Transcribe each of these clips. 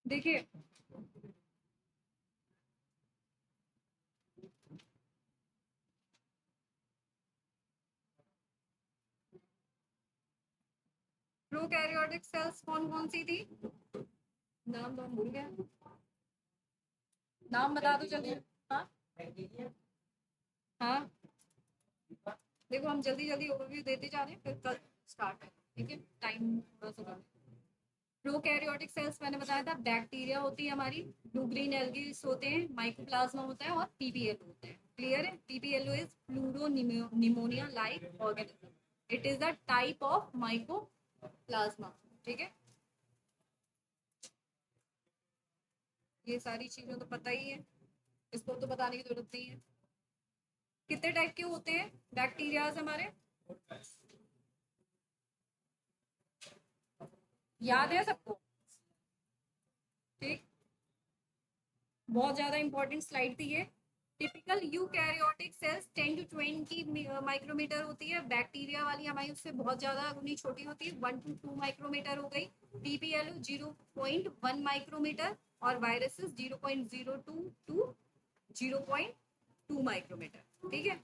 देखिए, prokaryotic cells कौन कौन सी थी? नाम तो हम भूल गए, नाम बता दो जल्दी। हाँ हाँ, देखो हम जल्दी जल्दी ओवरव्यू देते जा रहे हैं, फिर कल स्टार्ट है। ठीक है, टाइम थोड़ा सा कम। प्रोकैरियोटिक सेल्स मैंने बताया था, बैक्टीरिया होती है हमारी, ब्लू ग्रीन एल्गीज होते हैं, माइकोप्लाज्मा होता है और पीपीएल होते हैं। क्लियर है? PPLO is pleuro pneumonia like organism. It is the type of mycoplasma. ठीक है, ये सारी चीजें तो पता ही है, इसको तो बताने की जरूरत नहीं है। कितने टाइप के होते हैं बैक्टीरियाज हमारे? याद है सबको? ठीक, बहुत ज्यादा इंपॉर्टेंट स्लाइड थी ये। Typical eukaryotic cells 10 to 20 micrometre होती है। बैक्टीरिया वाली हमारी उससे बहुत ज्यादा उतनी छोटी होती है, 1 टू 2 माइक्रोमीटर हो गई। पीपीएलओ 0.1 माइक्रोमीटर और वायरसेस 0.02 टू 0.2 माइक्रोमीटर। ठीक है,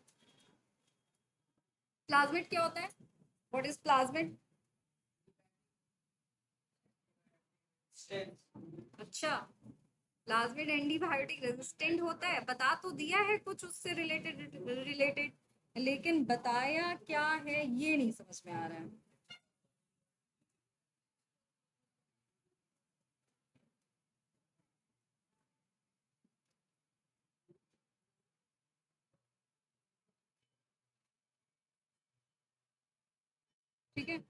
प्लाज्मिड क्या होता है? What is plasmid? अच्छा, प्लाज्मिड एंटीबायोटिक रेजिस्टेंट होता है, बता तो दिया है कुछ उससे रिलेटेड, लेकिन बताया क्या है ये नहीं समझ में आ रहा है। ठीक है,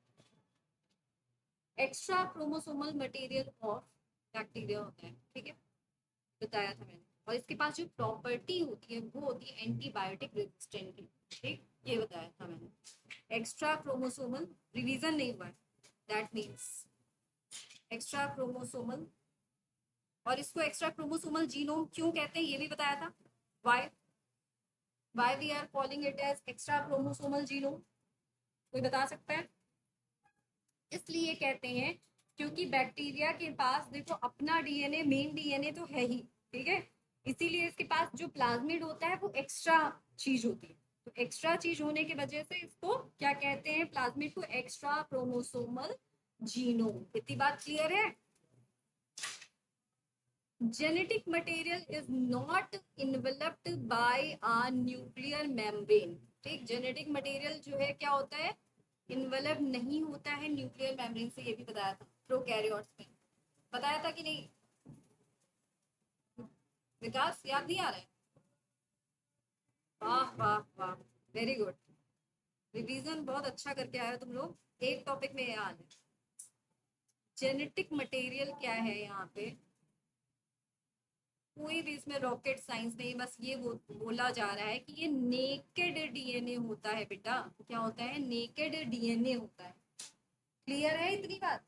extra chromosomal material of bacteria होता है। ठीक है, बताया था मैंने। और इसके पास जो प्रॉपर्टी होती है वो होती है एंटीबायोटिक रेजिस्टेंट की। ठीक, ये बताया था मैंने। एक्स्ट्रा क्रोमोसोमल, रिवीजन नहीं हुआ, दैट मीन्स एक्स्ट्रा क्रोमोसोमल। और इसको एक्स्ट्रा क्रोमोसोमल जीनोम क्यों कहते हैं ये भी बताया था। Why why we are calling it as extrachromosomal genome, कोई बता सकता है? इसलिए कहते हैं क्योंकि बैक्टीरिया के पास देखो अपना डीएनए, मेन डीएनए तो है ही। ठीक है, इसीलिए इसके पास जो प्लाज्मिड होता है वो एक्स्ट्रा चीज होती है। तो एक्स्ट्रा चीज होने की वजह से इसको क्या कहते हैं? प्लाज्मिड को एक्स्ट्रा क्रोमोसोमल जीनोम। इतनी बात क्लियर है? genetic material is not enveloped by a nuclear membrane। ठीक, जेनेटिक मटेरियल जो है क्या होता है? इन्वेलप नहीं होता है न्यूक्लियर मेम्ब्रेन से, ये भी बताया था प्रोकैरियोट्स में। बताया था कि नहीं? विकास याद नहीं आ रहा है? वाह वाह वाह, वेरी गुड, रिवीजन बहुत अच्छा करके आए हो तुम लोग, एक टॉपिक में याद है। जेनेटिक मटेरियल क्या है यहाँ पे? कोई भी इसमें रॉकेट साइंस नहीं, बस ये बोला जा रहा है कि ये नेकेड डीएनए होता है बेटा। क्या होता है? नेकेड डीएनए होता है। क्लियर है इतनी बात?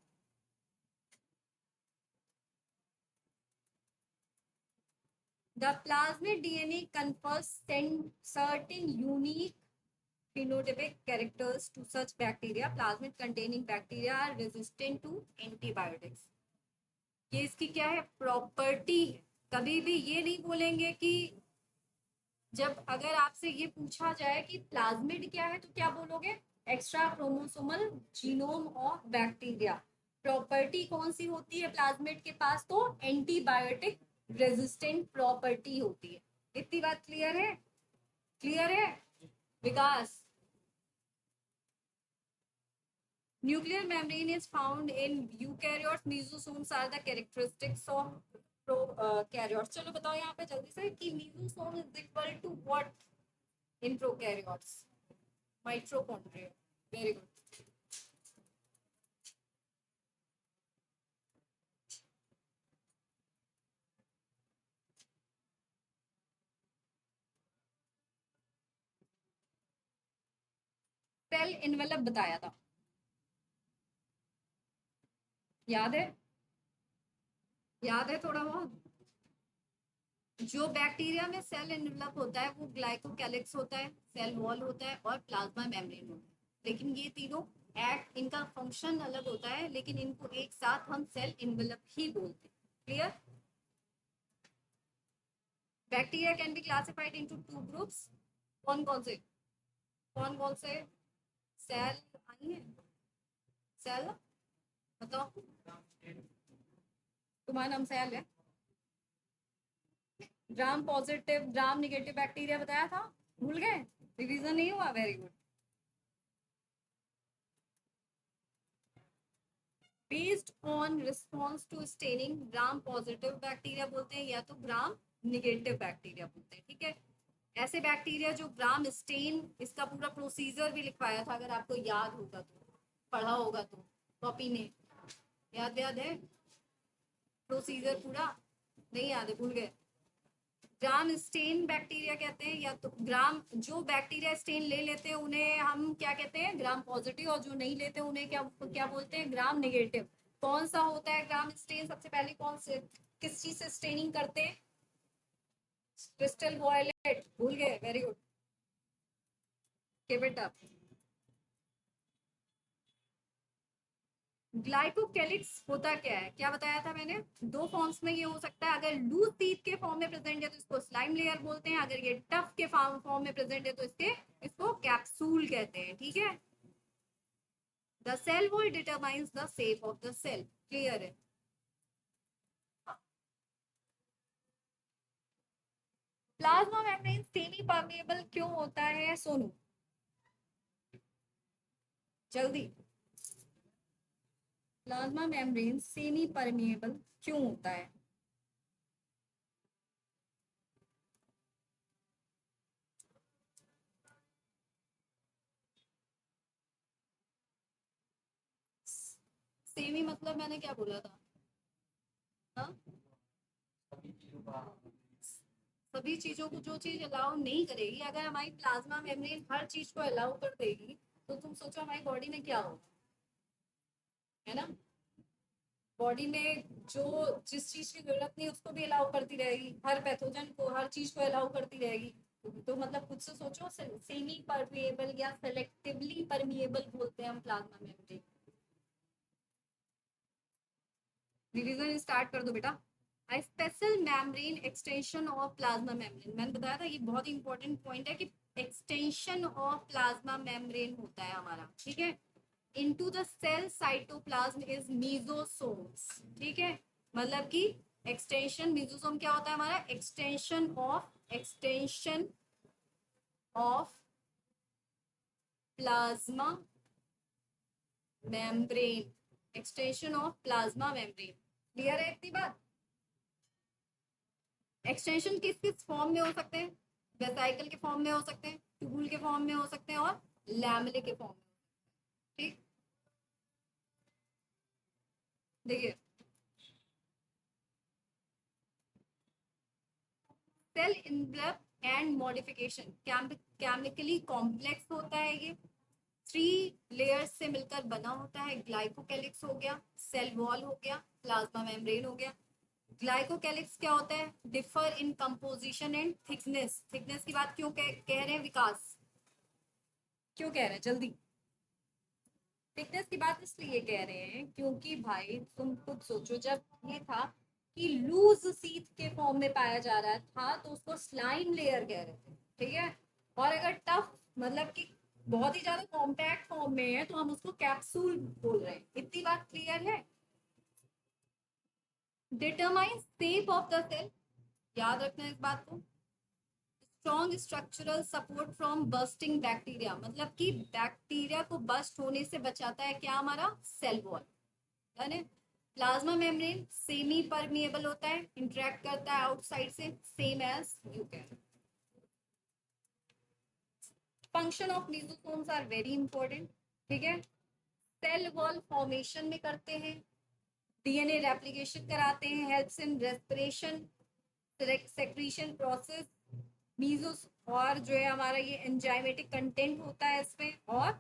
The plasmid DNA confers certain unique phenotypic characters to such bacteria. Plasmid containing bacteria are resistant to antibiotics. ये इसकी क्या है? प्रॉपर्टी है। कभी भी ये नहीं बोलेंगे कि, जब अगर आपसे ये पूछा जाए कि प्लाज्मिड क्या है तो क्या बोलोगे? Extra chromosomal genome of bacteria. Property कौन सी होती है प्लाज्मिड के पास? तो एंटीबायोटिक रेजिस्टेंट प्रॉपर्टी होती है। इतनी बात क्लियर है? क्लियर है विकास? Nuclear membrane is found in eukaryotes. Mesosomes are the characteristics of prokaryotes. चलो बताओ यहाँ पे जल्दी से कि mesosome is equal to what in prokaryotes? Mitochondria. Very good. Cell envelope बताया था, याद है? याद है थोड़ा बहुत? जो बैक्टीरिया में सेल इनवेलप होता है वो ग्लाइकोकैलिक्स होता है, सेल वॉल होता है और प्लाज्मा मेम्ब्रेन होता है। लेकिन ये तीनों इनका फंक्शन अलग होता है, लेकिन इनको एक साथ हम सेल इनवेलप ही बोलते हैं। Clear? Bacteria can be classified into two groups. कौन कौन से? कौन कौन से? सेल आई है, सेल बताओ, तुम्हारा नाम सेल है। Gram positive, gram negative bacteria बताया था, भूल गए? रिवीजन नहीं हुआ? Very good. Based on response to staining, gram positive bacteria बोलते हैं या तो ग्राम निगेटिव बैक्टीरिया बोलते हैं। ठीक है, ऐसे बैक्टीरिया जो ग्राम स्टेन, इसका पूरा प्रोसीजर भी लिखवाया था, अगर आपको याद होगा तो, पढ़ा होगा तो कॉपी में, याद है प्रोसीजर पूरा? नहीं याद है, भूल गए? ग्राम स्टेन बैक्टीरिया कहते हैं, या तो ग्राम, जो बैक्टीरिया स्टेन ले लेते हैं उन्हें हम क्या कहते हैं? Gram positive. और जो नहीं लेते उन्हें क्या क्या बोलते हैं? ग्राम निगेटिव। कौन सा होता है ग्राम स्टेन? सबसे पहले कौन से, किस चीज से स्टेनिंग करते हैं? क्रिस्टल वॉयलेट, भूल गए? Very good, keep it up. Glycocalyx होता क्या है? क्या बताया था मैंने? दो फॉर्म्स में ये हो सकता है। अगर लूज टीथ के फॉर्म में प्रेजेंट है तो इसको स्लाइम लेयर बोलते हैं, अगर ये टफ के फॉर्म में प्रेजेंट है तो इसको कैप्सूल कहते हैं। ठीक है, the cell wall determines the shape of the cell. Clear है? प्लाज्मा मेम्ब्रेन सेमी परमेएबल क्यों होता है? सोनू जल्दी, प्लाज्मा मेम्ब्रेन सेमी परमेएबल क्यों होता है? सेमी मतलब मैंने क्या बोला था? हाँ, सभी चीजों को, जो चीज अलाउ नहीं करेगी, अगर हमारी प्लाज्मा मेम्ब्रेन हर चीज को अलाउ कर देगी तो तुम सोचो हमारी बॉडी में क्या होगा, है ना? बॉडी में जो जिस चीज की जरूरत नहीं उसको भी अलाउ करती रहेगी, हर पैथोजन को, हर चीज को अलाउ करती रहेगी। तो मतलब खुद से सोचो, सेमी परमिएबल या सेलेक्टिवली परमिएबल बोलते हैं हम प्लाज्मा मेम्ब्रेन। रिवीजन स्टार्ट कर दो बेटा। Special membrane extension of plasma membrane, मैंने बताया था ये बहुत इंपॉर्टेंट पॉइंट है कि एक्सटेंशन ऑफ प्लाज्मा मेम्ब्रेन होता है हमारा। ठीक है, into the cell cytoplasm is mesosomes. ठीक है, मतलब कि एक्सटेंशन, मीजोसोम क्या होता है हमारा? Extension of plasma membrane, extension of plasma membrane. Clear है इतनी बात? एक्सटेंशन किस किस फॉर्म में हो सकते हैं? वेसाइकल के फॉर्म में हो सकते हैं, ट्यूबुल के फॉर्म में हो सकते हैं, और लैमेले के फॉर्म में। ठीक, देखिए, cell envelope and modification, chemically complex होता है ये, 3 लेयर्स से मिलकर बना होता है। ग्लाइकोकेलिक्स हो गया, सेल वॉल हो गया, प्लाज्मा मेम्ब्रेन हो गया। ग्लाइकोकेलिक्स क्या होता है? Differ in composition and thickness. Thickness की बात क्यों कह रहे हैं विकास? क्यों कह रहे हैं जल्दी? थिकनेस की बात इसलिए कह रहे हैं क्योंकि भाई तुम खुद सोचो, जब ये था कि लूज सीथ के फॉर्म में पाया जा रहा था तो उसको स्लाइम लेयर कह रहे थे। ठीक है, और अगर टफ मतलब कि बहुत ही ज्यादा कॉम्पैक्ट फॉर्म में है तो हम उसको कैप्सूल बोल रहे हैं। इतनी बात क्लियर है? Determine shape of the cell, याद रखना इस बात को। Strong structural support from bursting bacteria, मतलब कि बैक्टीरिया को बस्ट होने से बचाता है क्या? हमारा सेल वॉल। है प्लाज्मा मेम्ब्रेन सेमी परमिएबल होता है, इंटरेक्ट करता है आउटसाइड से, same as you can. Function of mesosomes are very important. ठीक है, सेल वॉल फॉर्मेशन में करते हैं, डीएनए रेप्लिकेशन कराते हैं, helps in respiration, secretion process, मीजोस, और जो है हमारा ये एंजाइमेटिक कंटेंट होता है इसमें, और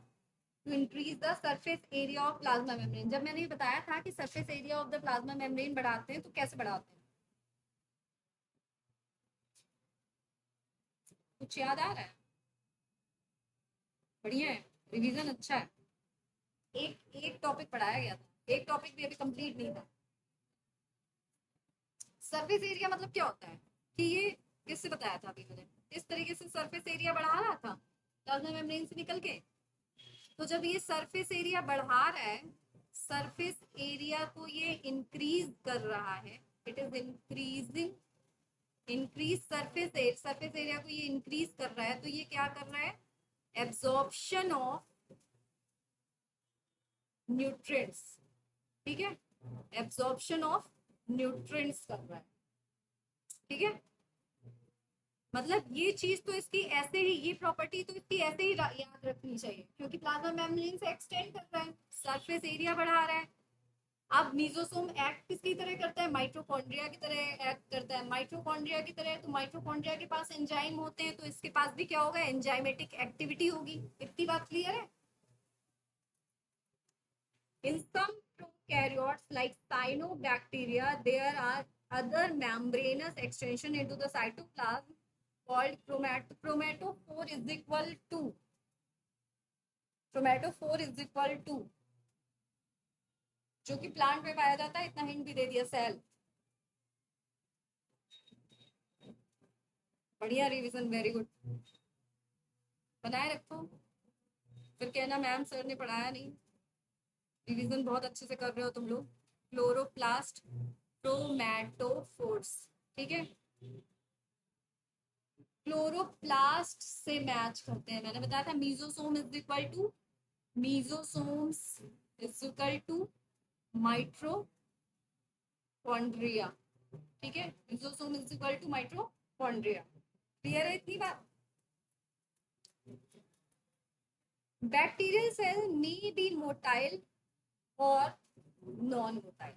to increase the surface area of plasma membrane. जब मैंने ये बताया था कि surface area of the plasma membrane बढ़ाते हैं, तो कैसे बढ़ाते हैं? कुछ याद आ रहा है? बढ़िया है, रिवीजन अच्छा है। एक एक टॉपिक पढ़ाया गया था, एक टॉपिक भी अभी कंप्लीट नहीं था। सरफेस एरिया मतलब क्या होता है कि ये किससे बताया था अभी मैंने, इस तरीके से सरफेस एरिया बढ़ा रहा था प्लाज्मा मेम्ब्रेन से निकल के। तो जब ये सरफेस एरिया बढ़ा रहा है, सरफेस एरिया को ये इंक्रीज कर रहा है, it is increasing, increase surface area को ये इंक्रीज कर रहा है, तो ये क्या कर रहा है, एब्जॉर्प्शन ऑफ न्यूट्रिएंट्स, ठीक है, एब्जॉर्प्शन ऑफ न्यूट्रिएंट्स कर रहा है, ठीक है। मतलब ये चीज तो इसकी ऐसे ही, ये प्रॉपर्टी तो इसकी ऐसे ही याद रखनी चाहिए, क्योंकि प्लाज्मा मेम्ब्रेन से एक्सटेंड कर रहा है, सरफेस एरिया बढ़ा रहा है। अब मीजोसोम एक्ट किसकी तरह करता है, माइटोकॉन्ड्रिया की तरह एक्ट करता है, माइटोकॉन्ड्रिया की तरह। तो माइटोकॉन्ड्रिया के पास एंजाइम होते हैं, तो इसके पास भी क्या होगा, एंजाइमेटिक एक्टिविटी होगी। इतनी बात क्लियर है। In some prokaryotes like cyanobacteria, there are other membranous extension into the cytoplasm called chromatophore is equal to, chromatophore is equal to, जो कि प्लांट में पाया जाता है। इतना हिंट भी दे दिया, सेल। बढ़िया रिवीजन, वेरी गुड, बनाए रखो, फिर कहना मैम सर ने पढ़ाया नहीं। रिवीजन बहुत अच्छे से कर रहे हो तुम लोग। क्लोरोप्लास्ट, क्रोमैटोफोर्स, ठीक है, क्लोरोप्लास्ट से मैच करते हैं। मैंने बताया था mesosome is equal to, mesosomes is equal to mitochondria, ठीक है, mesosome is equal to mitochondria. Clear है इतनी बात। Bacterial cell may be motile और नॉन मोटाइल।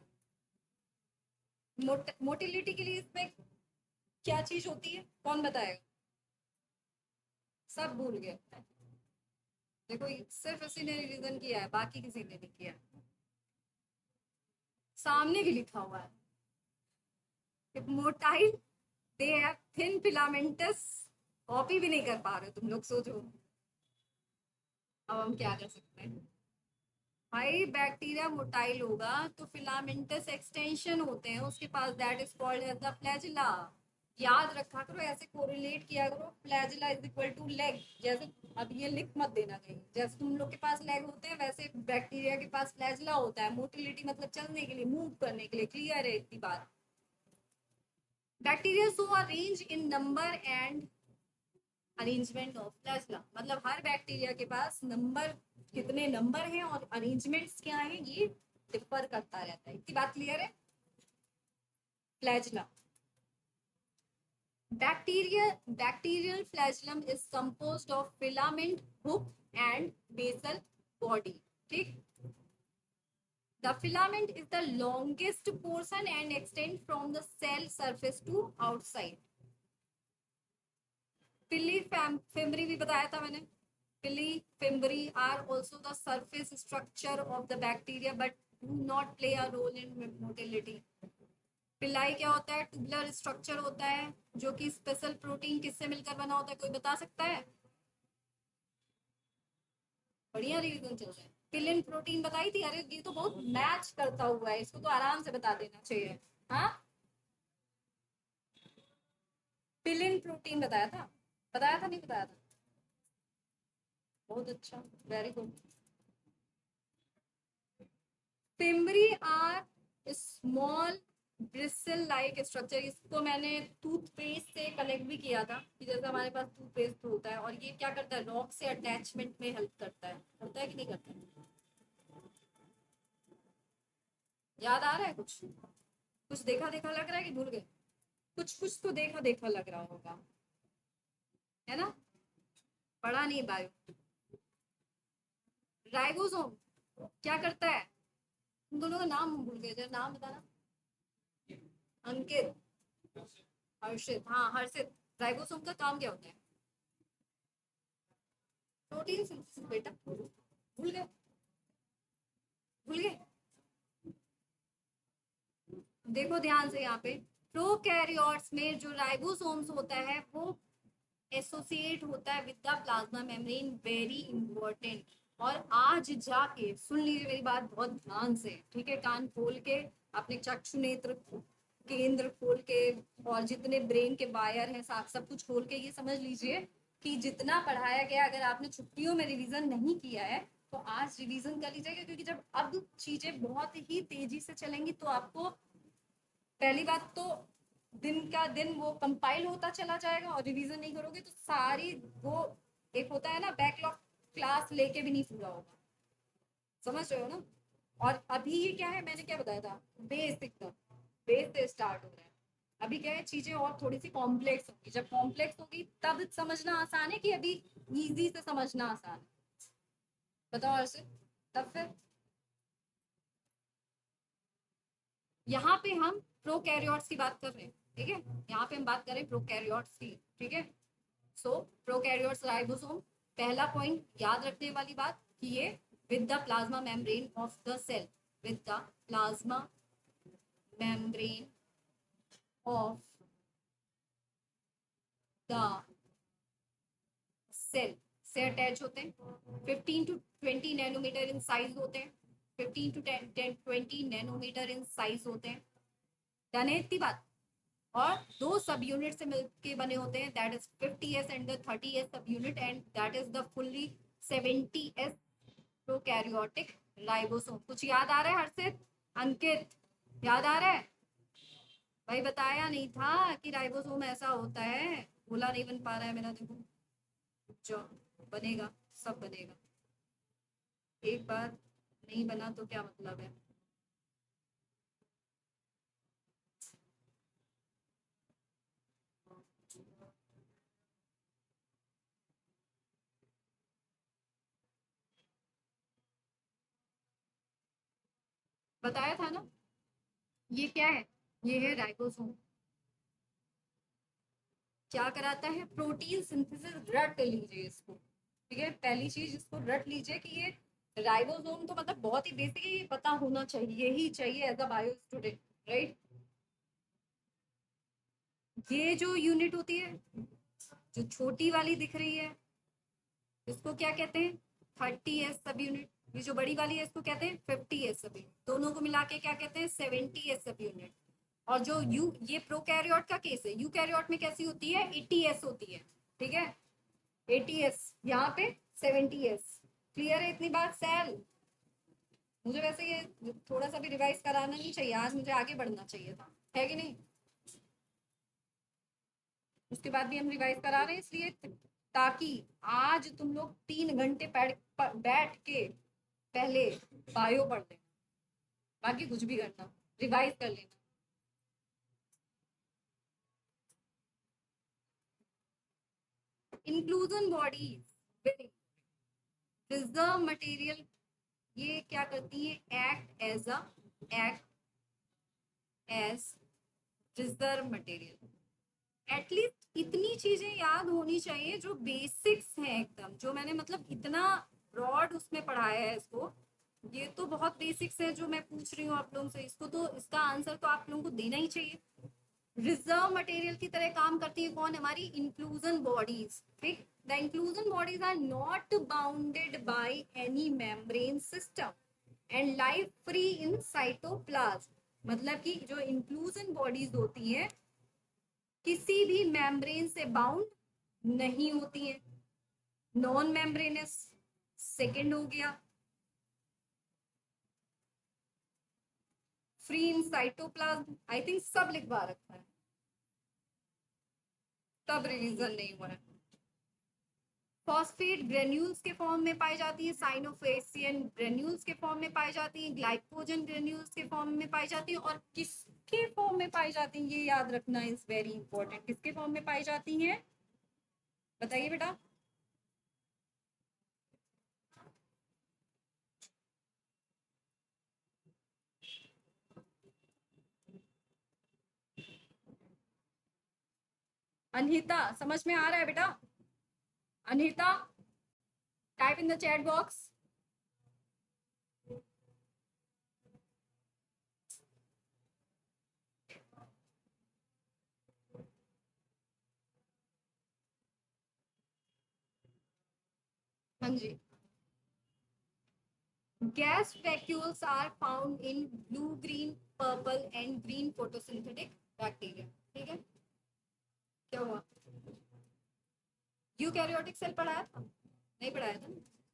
मोटिलिटी के लिए इसमें क्या चीज होती है, कौन बताएगा? सब भूल गए। देखो सिर्फ इसी ने रिवीजन किया है, बाकी किसी ने नहीं किया। सामने भी लिखा हुआ है, motile they have thin filamentous. Copy भी नहीं कर पा रहे तुम लोग, सोचो अब हम क्या कर सकते हैं। भाई बैक्टीरिया मोटाइल होगा तो फिलामेंटस एक्सटेंशन होते हैं उसके पास, that is called as the flagella. याद रखा करो, ऐसे कोरिलेट किया करो, flagella is equal to leg. जैसे अब ये लिख मत देना कहीं, जैसे तुम लोग के पास लेग होते हैं वैसे बैक्टीरिया के पास फ्लैजिला होता है। मोटिलिटी मतलब चलने के लिए, मूव करने के लिए। क्लियर है इतनी बात। Bacteria so are range in number and arrangement of flagella, मतलब हर बैक्टीरिया के पास नंबर, कितने नंबर हैं और अरेंजमेंट्स क्या हैं, ये डिफर करता रहता है। इतनी बात क्लियर है। Flagella, bacterial flagellum is composed of filament, hook and basal body, ठीक। The filament is the longest portion and extend from the cell surface to outside. Pili fimbri भी बताया था मैंने। Pili fimbri are also the surface structure of the bacteria but do not play a role in motility. पिलाई क्या होता है, tubular structure होता है जो कि स्पेशल प्रोटीन किससे मिलकर बना होता है, कोई बता सकता है? बढ़िया रिवीजन चल रहा है। पिलिन प्रोटीन बताई थी, अरे ये तो बहुत मैच करता हुआ है, इसको तो आराम से बता देना चाहिए। हाँ, पिलिन प्रोटीन बताया था, बताया था नहीं बताया था? बहुत अच्छा, very good. Fimbriae are small bristle like structure. इसको मैंने टूथपेस्ट से कनेक्ट भी किया था कि जैसे हमारे पास टूथपेस्ट होता है, और ये क्या करता है, रॉक से अटैचमेंट में हेल्प करता है। करता है कि नहीं करता है? याद आ रहा है कुछ? कुछ देखा देखा लग रहा है कि भूल गए? कुछ कुछ तो देखा देखा लग रहा होगा, है ना? पढ़ा नहीं बायो। राइबोसोम क्या करता है? तुम दोनों का नाम भूल गए, जरा नाम बताना। अंकित, हर्षित, हाँ हर्षित। राइबोसोम का काम क्या होता है? प्रोटीन सिंथेसिस बेटा, भूल गए? भूल गए? देखो ध्यान से यहाँ पे, प्रोकैरियोट्स में जो राइबोसोम्स होता है वो एसोसिएट होता है with the plasma membrane, very important. और आज जाके सुन लीजिए मेरी बात बहुत ध्यान से, ठीक है, कान खोल के अपने चक्षु नेत्र केंद्र खोल के और जितने ब्रेन के वायर हैं सब कुछ खोल के ये समझ लीजिए कि जितना पढ़ाया गया, अगर आपने छुट्टियों में रिवीजन नहीं किया है तो आज रिवीजन कर लीजिएगा, क्योंकि जब अब चीजें बहुत ही तेजी से चलेंगी तो आपको पहली बात तो दिन का दिन वो कंपाइल होता चला जाएगा, और रिवीजन नहीं करोगे तो सारी वो एक होता है ना बैकलॉग, क्लास लेके भी नहीं पूरा होगा। समझ रहे हो ना? और अभी ये क्या है, मैंने क्या बताया था, बेस एकदम बेस से स्टार्ट हो रहा है। अभी क्या है, चीजें और थोड़ी सी कॉम्प्लेक्स होगी, जब कॉम्प्लेक्स होगी तब समझना आसान है कि अभी इजी से समझना आसान है? बताओ ऐसे। तब फिर यहाँ पे हम प्रोकैरियोट्स की बात कर रहे हैं, ठीक है? यहाँ पे हम बात करें प्रोकैरियोट्स की, ठीक है? सो प्रोकैरियोट्स राइबोसोम, पहला पॉइंट याद रखने वाली बात कि ये with the plasma membrane of the cell, with the plasma membrane of the cell से अटैच होते हैं। 15 to 20 नैनोमीटर इन साइज होते हैं, 15 to 20 नैनोमीटर इन साइज होते हैं। डन है इतनी बात? और दो सब यूनिट से मिलके बने होते हैं, that is 50s and the 30s सब unit, and that is the fully 70s prokaryotic ribosome. कुछ याद आ रहा है हर्षित, अंकित? याद आ रहा है? भाई बताया नहीं था कि राइबोसोम ऐसा होता है, बोला नहीं बन पा रहा है मेरा, देखो जो बनेगा सब बनेगा। एक बार नहीं बना तो क्या मतलब है? बताया था ना, ये क्या है, ये है राइबोसोम। क्या कराता है? Protein synthesis. रट लीजिए इसको, ठीक है? पहली चीज इसको रट लीजिए कि ये राइबोसोम तो मतलब बहुत ही बेसिक है, ये पता होना चाहिए ही चाहिए as a bio student, right? ये जो यूनिट होती है, जो छोटी वाली दिख रही है, इसको क्या कहते हैं? 30s सब यूनिट। ये जो बड़ी वाली है इसको कहते हैं 50s सब यूनिट। दोनों को मिला के क्या कहते हैं? 70s सब यूनिट। और जो ये प्रोकैरियोट का केस है, यूकैरियोट में कैसी होती है? 80s होती है, ठीक है? 80s, यहाँ पे 70s। क्लियर है इतनी बात सैल? मुझे वैसे ये थोड़ा सा भी रिवाइज कराना नहीं चाहिए, आज मुझे आगे बढ़ना चाहिए था, है कि नहीं? उसके बाद भी हम रिवाइज करा रहे हैं इसलिए ताकि आज तुम लोग 3 घंटे बैठ के पहले बायो पढ़ लेना, बाकी कुछ भी करना, रिवाइज कर लेना। इंक्लूजन बॉडीज, रिजर्व मटेरियल, ये क्या करती है? Act as reserve material. At least इतनी चीजें याद होनी चाहिए जो बेसिक्स हैं एकदम, जो मैंने मतलब इतना ब्रॉड उसमें पढ़ाया है इसको। ये तो बहुत बेसिक्स है जो मैं पूछ रही हूँ आप लोगों से, इसको तो इसका आंसर तो आप लोगों को देना ही चाहिए। रिजर्व मटेरियल की तरह काम करती है कौन? हमारी इंक्लूजन बॉडीज, ठीक? The inclusion bodies are not bounded by any membrane system and live free in cytoplasm. मतलब कि जो इंक्लूजन बॉडीज होती है किसी भी मेम्ब्रेन से बाउंड नहीं होती है। नॉन मेम्ब्रेनस सेकेंड हो गया, free in cytoplasm I think सब लिखवा रखा है, तब रिवीजन नहीं हुआ है। फॉस्फेट ग्रेन्यूल्स के फॉर्म में पाई जाती है, साइनोफेसियन ग्रेन्यूल्स के फॉर्म में पाई जाती है, ग्लाइकोजन ग्रेन्यूल्स के फॉर्म में पाई जाती है, और किसके फॉर्म में पाई जाती है ये याद रखना इज वेरी इंपॉर्टेंट। किसके फॉर्म में पाई जाती है? बताइए बेटा। अनहिता समझ में आ रहा है बेटा? Anahita, type in the chat box. हाँ जी। Gas vacuoles are found in blue, green, purple and green photosynthetic bacteria, ठीक है। क्या हुआ? यूकैरियोटिक सेल पढ़ाया था? नहीं पढ़ाया था।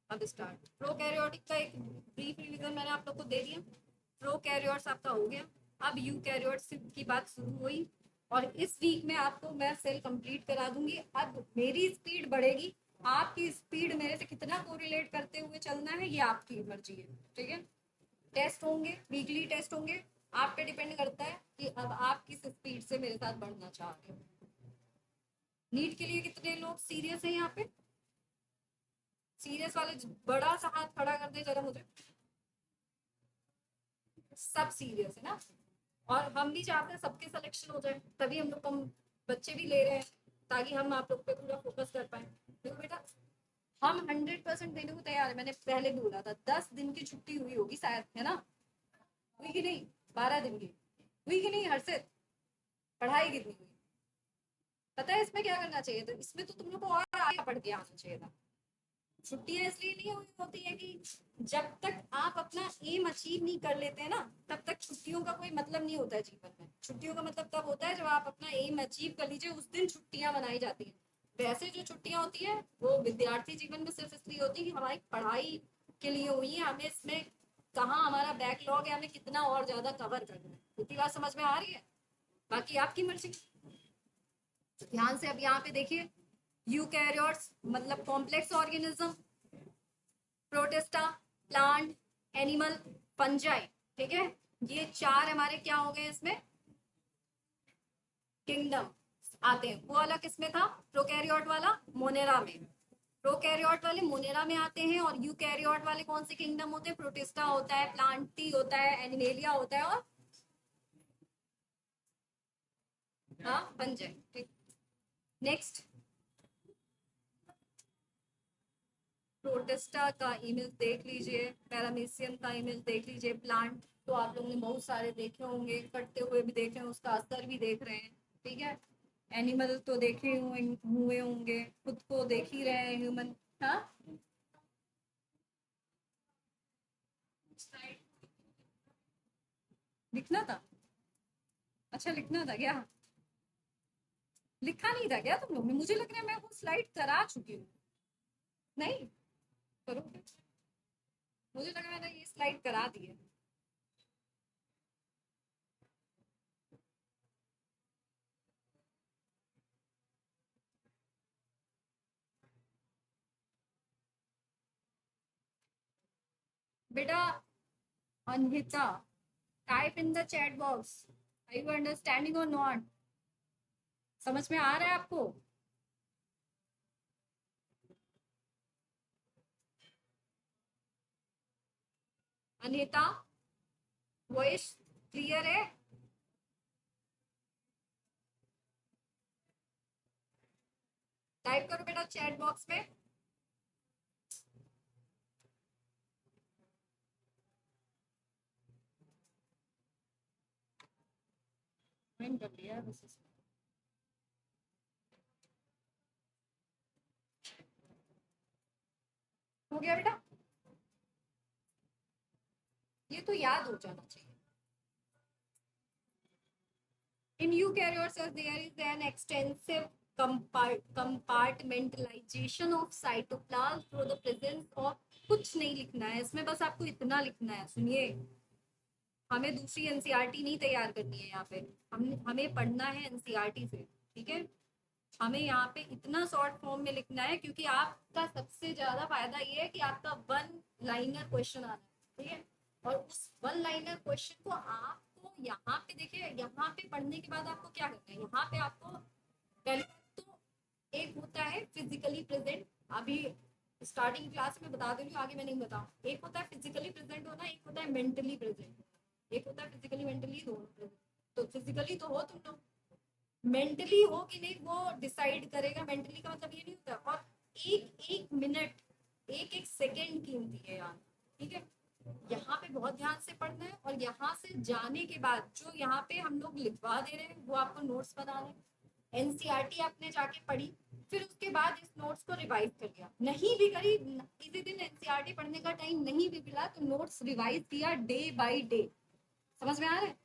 अब स्टार्ट। प्रोकैरियोटिक का एक ब्रीफ रिवीजन मैंने आप लोग को दे दिया। प्रोकैरियोट्स आपका हो गया। अब यूकैरियोट्स की बात शुरू हुई और इस वीक में आपको मैं सेल कंप्लीट करा दूंगी। अब मेरी स्पीड बढ़ेगी, आपकी स्पीड मेरे से कितना कोरिलेट करते हुए चलना है ये आपकी मर्जी है, ठीक है। टेस्ट होंगे, वीकली टेस्ट होंगे, आप पे डिपेंड करता है कि अब आप किस स्पीड से मेरे साथ बढ़ना चाह रहे हो। नीट के लिए कितने लोग सीरियस हैं यहाँ पे? सीरियस वाले बड़ा सा हाथ खड़ा कर दे जरा मुझे। सब सीरियस है ना? और हम भी चाहते हैं सबके सिलेक्शन हो जाए, तभी हम लोग कम बच्चे भी ले रहे हैं ताकि हम आप लोग पे पूरा फोकस कर पाए। देखो बेटा, हम 100% देने को तैयार है। मैंने पहले भी बोला था 10 दिन की छुट्टी हुई होगी शायद, है ना? हुई कि नहीं? 12 दिन की हुई कि नहीं हर्षित? पढ़ाई कितनी हुई? पता है इसमें क्या करना चाहिए? तो इसमें तो तुम लोग को और आगे पढ़ के आना चाहिए था। छुट्टियां इसलिए नहीं हुई होती है कि जब तक आप अपना एम अचीव नहीं कर लेते हैं ना, तब तक छुट्टियों का कोई मतलब नहीं होता है जीवन में। छुट्टियों का मतलब तब होता है जब आप अपना एम अचीव कर लीजिए, उस दिन छुट्टियां मनाई जाती हैं। वैसे जो छुट्टियां होती है वो विद्यार्थी जीवन में सिर्फ इसलिए होती है कि हमारी पढ़ाई के लिए हुई है। हमें इसमें कहाँ हमारा बैकलॉग है, हमें कितना और ज्यादा कवर करना है, इतनी बात समझ में आ रही है? बाकी आपकी मर्जी। ध्यान से अब यहाँ पे देखिए, यूकैरियोट्स मतलब complex organism, protista plant, animal, fungi, ठीक है। ये 4 हमारे क्या हो गए इसमें? किंगडम आते हैं। वो वाला किसमें था? प्रोकैरियोट वाला मोनेरा में। प्रोकैरियोट वाले मोनेरा में आते हैं और यूकैरियोट वाले कौन से किंगडम होते हैं? प्रोटिस्टा होता है, प्लांटी होता है, एनिमेलिया होता है और हाँ फंजाई, ठीक। नेक्स्ट, प्रोटिस्टा का इमेज देख लीजिए, पैरामीशियम का इमेज देख लीजिए। प्लांट तो आप लोगों ने बहुत सारे देखे होंगे, कटते हुए भी देख रहे हैं, उसका असर भी देख रहे हैं, ठीक है। एनिमल तो देखे हुए होंगे, खुद को देख ही रहे हैं ह्यूमन। हाँ, लिखना था? अच्छा लिखना था क्या? लिखा नहीं था क्या तुम लोग ने? मुझे लग रहा है मैं वो स्लाइड करा चुकी हूँ। नहीं करो, मुझे लगा मैंने ये स्लाइड करा दी है। बेटा Anahita, type in the chat box, are you understanding or not? समझ में आ रहा है आपको? अनिता, वॉइस क्लियर है? टाइप करो बेटा चैट बॉक्स में। कर लिया है बस इसमें। हो गया बेटा? ये तो याद हो जाना चाहिए। In eukaryotes, there is an extensive compartmentalization of cytoplasm through the presence of, कुछ नहीं लिखना है इसमें, बस आपको इतना लिखना है। सुनिए, हमें दूसरी एनसीईआरटी नहीं तैयार करनी है यहाँ पे, हमें पढ़ना है एनसीईआरटी से, ठीक है। हमें यहाँ पे इतना शॉर्ट फॉर्म में लिखना है क्योंकि आपका सबसे ज्यादा फायदा ये है कि आपका 1 लाइनर क्वेश्चन आना है, ठीक है। और उस 1 लाइनर क्वेश्चन को आपको यहाँ पे देखिए, यहाँ पे पढ़ने के बाद आपको क्या करना है? यहाँ पे आपको पहले तो एक होता है फिजिकली प्रेजेंट, अभी स्टार्टिंग क्लास में बता दे रही हूँ, आगे मैं नहीं बताऊँ। एक होता है फिजिकली प्रेजेंट होना, एक होता है मेंटली प्रेजेंट। एक होता है फिजिकली मेंटली दोनों प्रेजेंट। तो फिजिकली तो हो तुम लोग, मेंटली हो कि नहीं वो डिसाइड करेगा। मेंटली का मतलब ये नहीं होता। और एक एक मिनट, एक एक सेकेंड कीमती है यार, ठीक है। यहाँ पे बहुत ध्यान से पढ़ना है और यहाँ से जाने के बाद जो यहाँ पे हम लोग लिखवा दे रहे हैं वो आपको नोट्स बना रहे हैं। एनसीईआरटी आपने जाके पढ़ी, फिर उसके बाद इस नोट्स को रिवाइज कर लिया। नहीं भी करी, किसी दिन एनसीईआरटी पढ़ने का टाइम नहीं भी मिला तो नोट्स रिवाइज किया डे बाय डे। समझ में आ रहा है?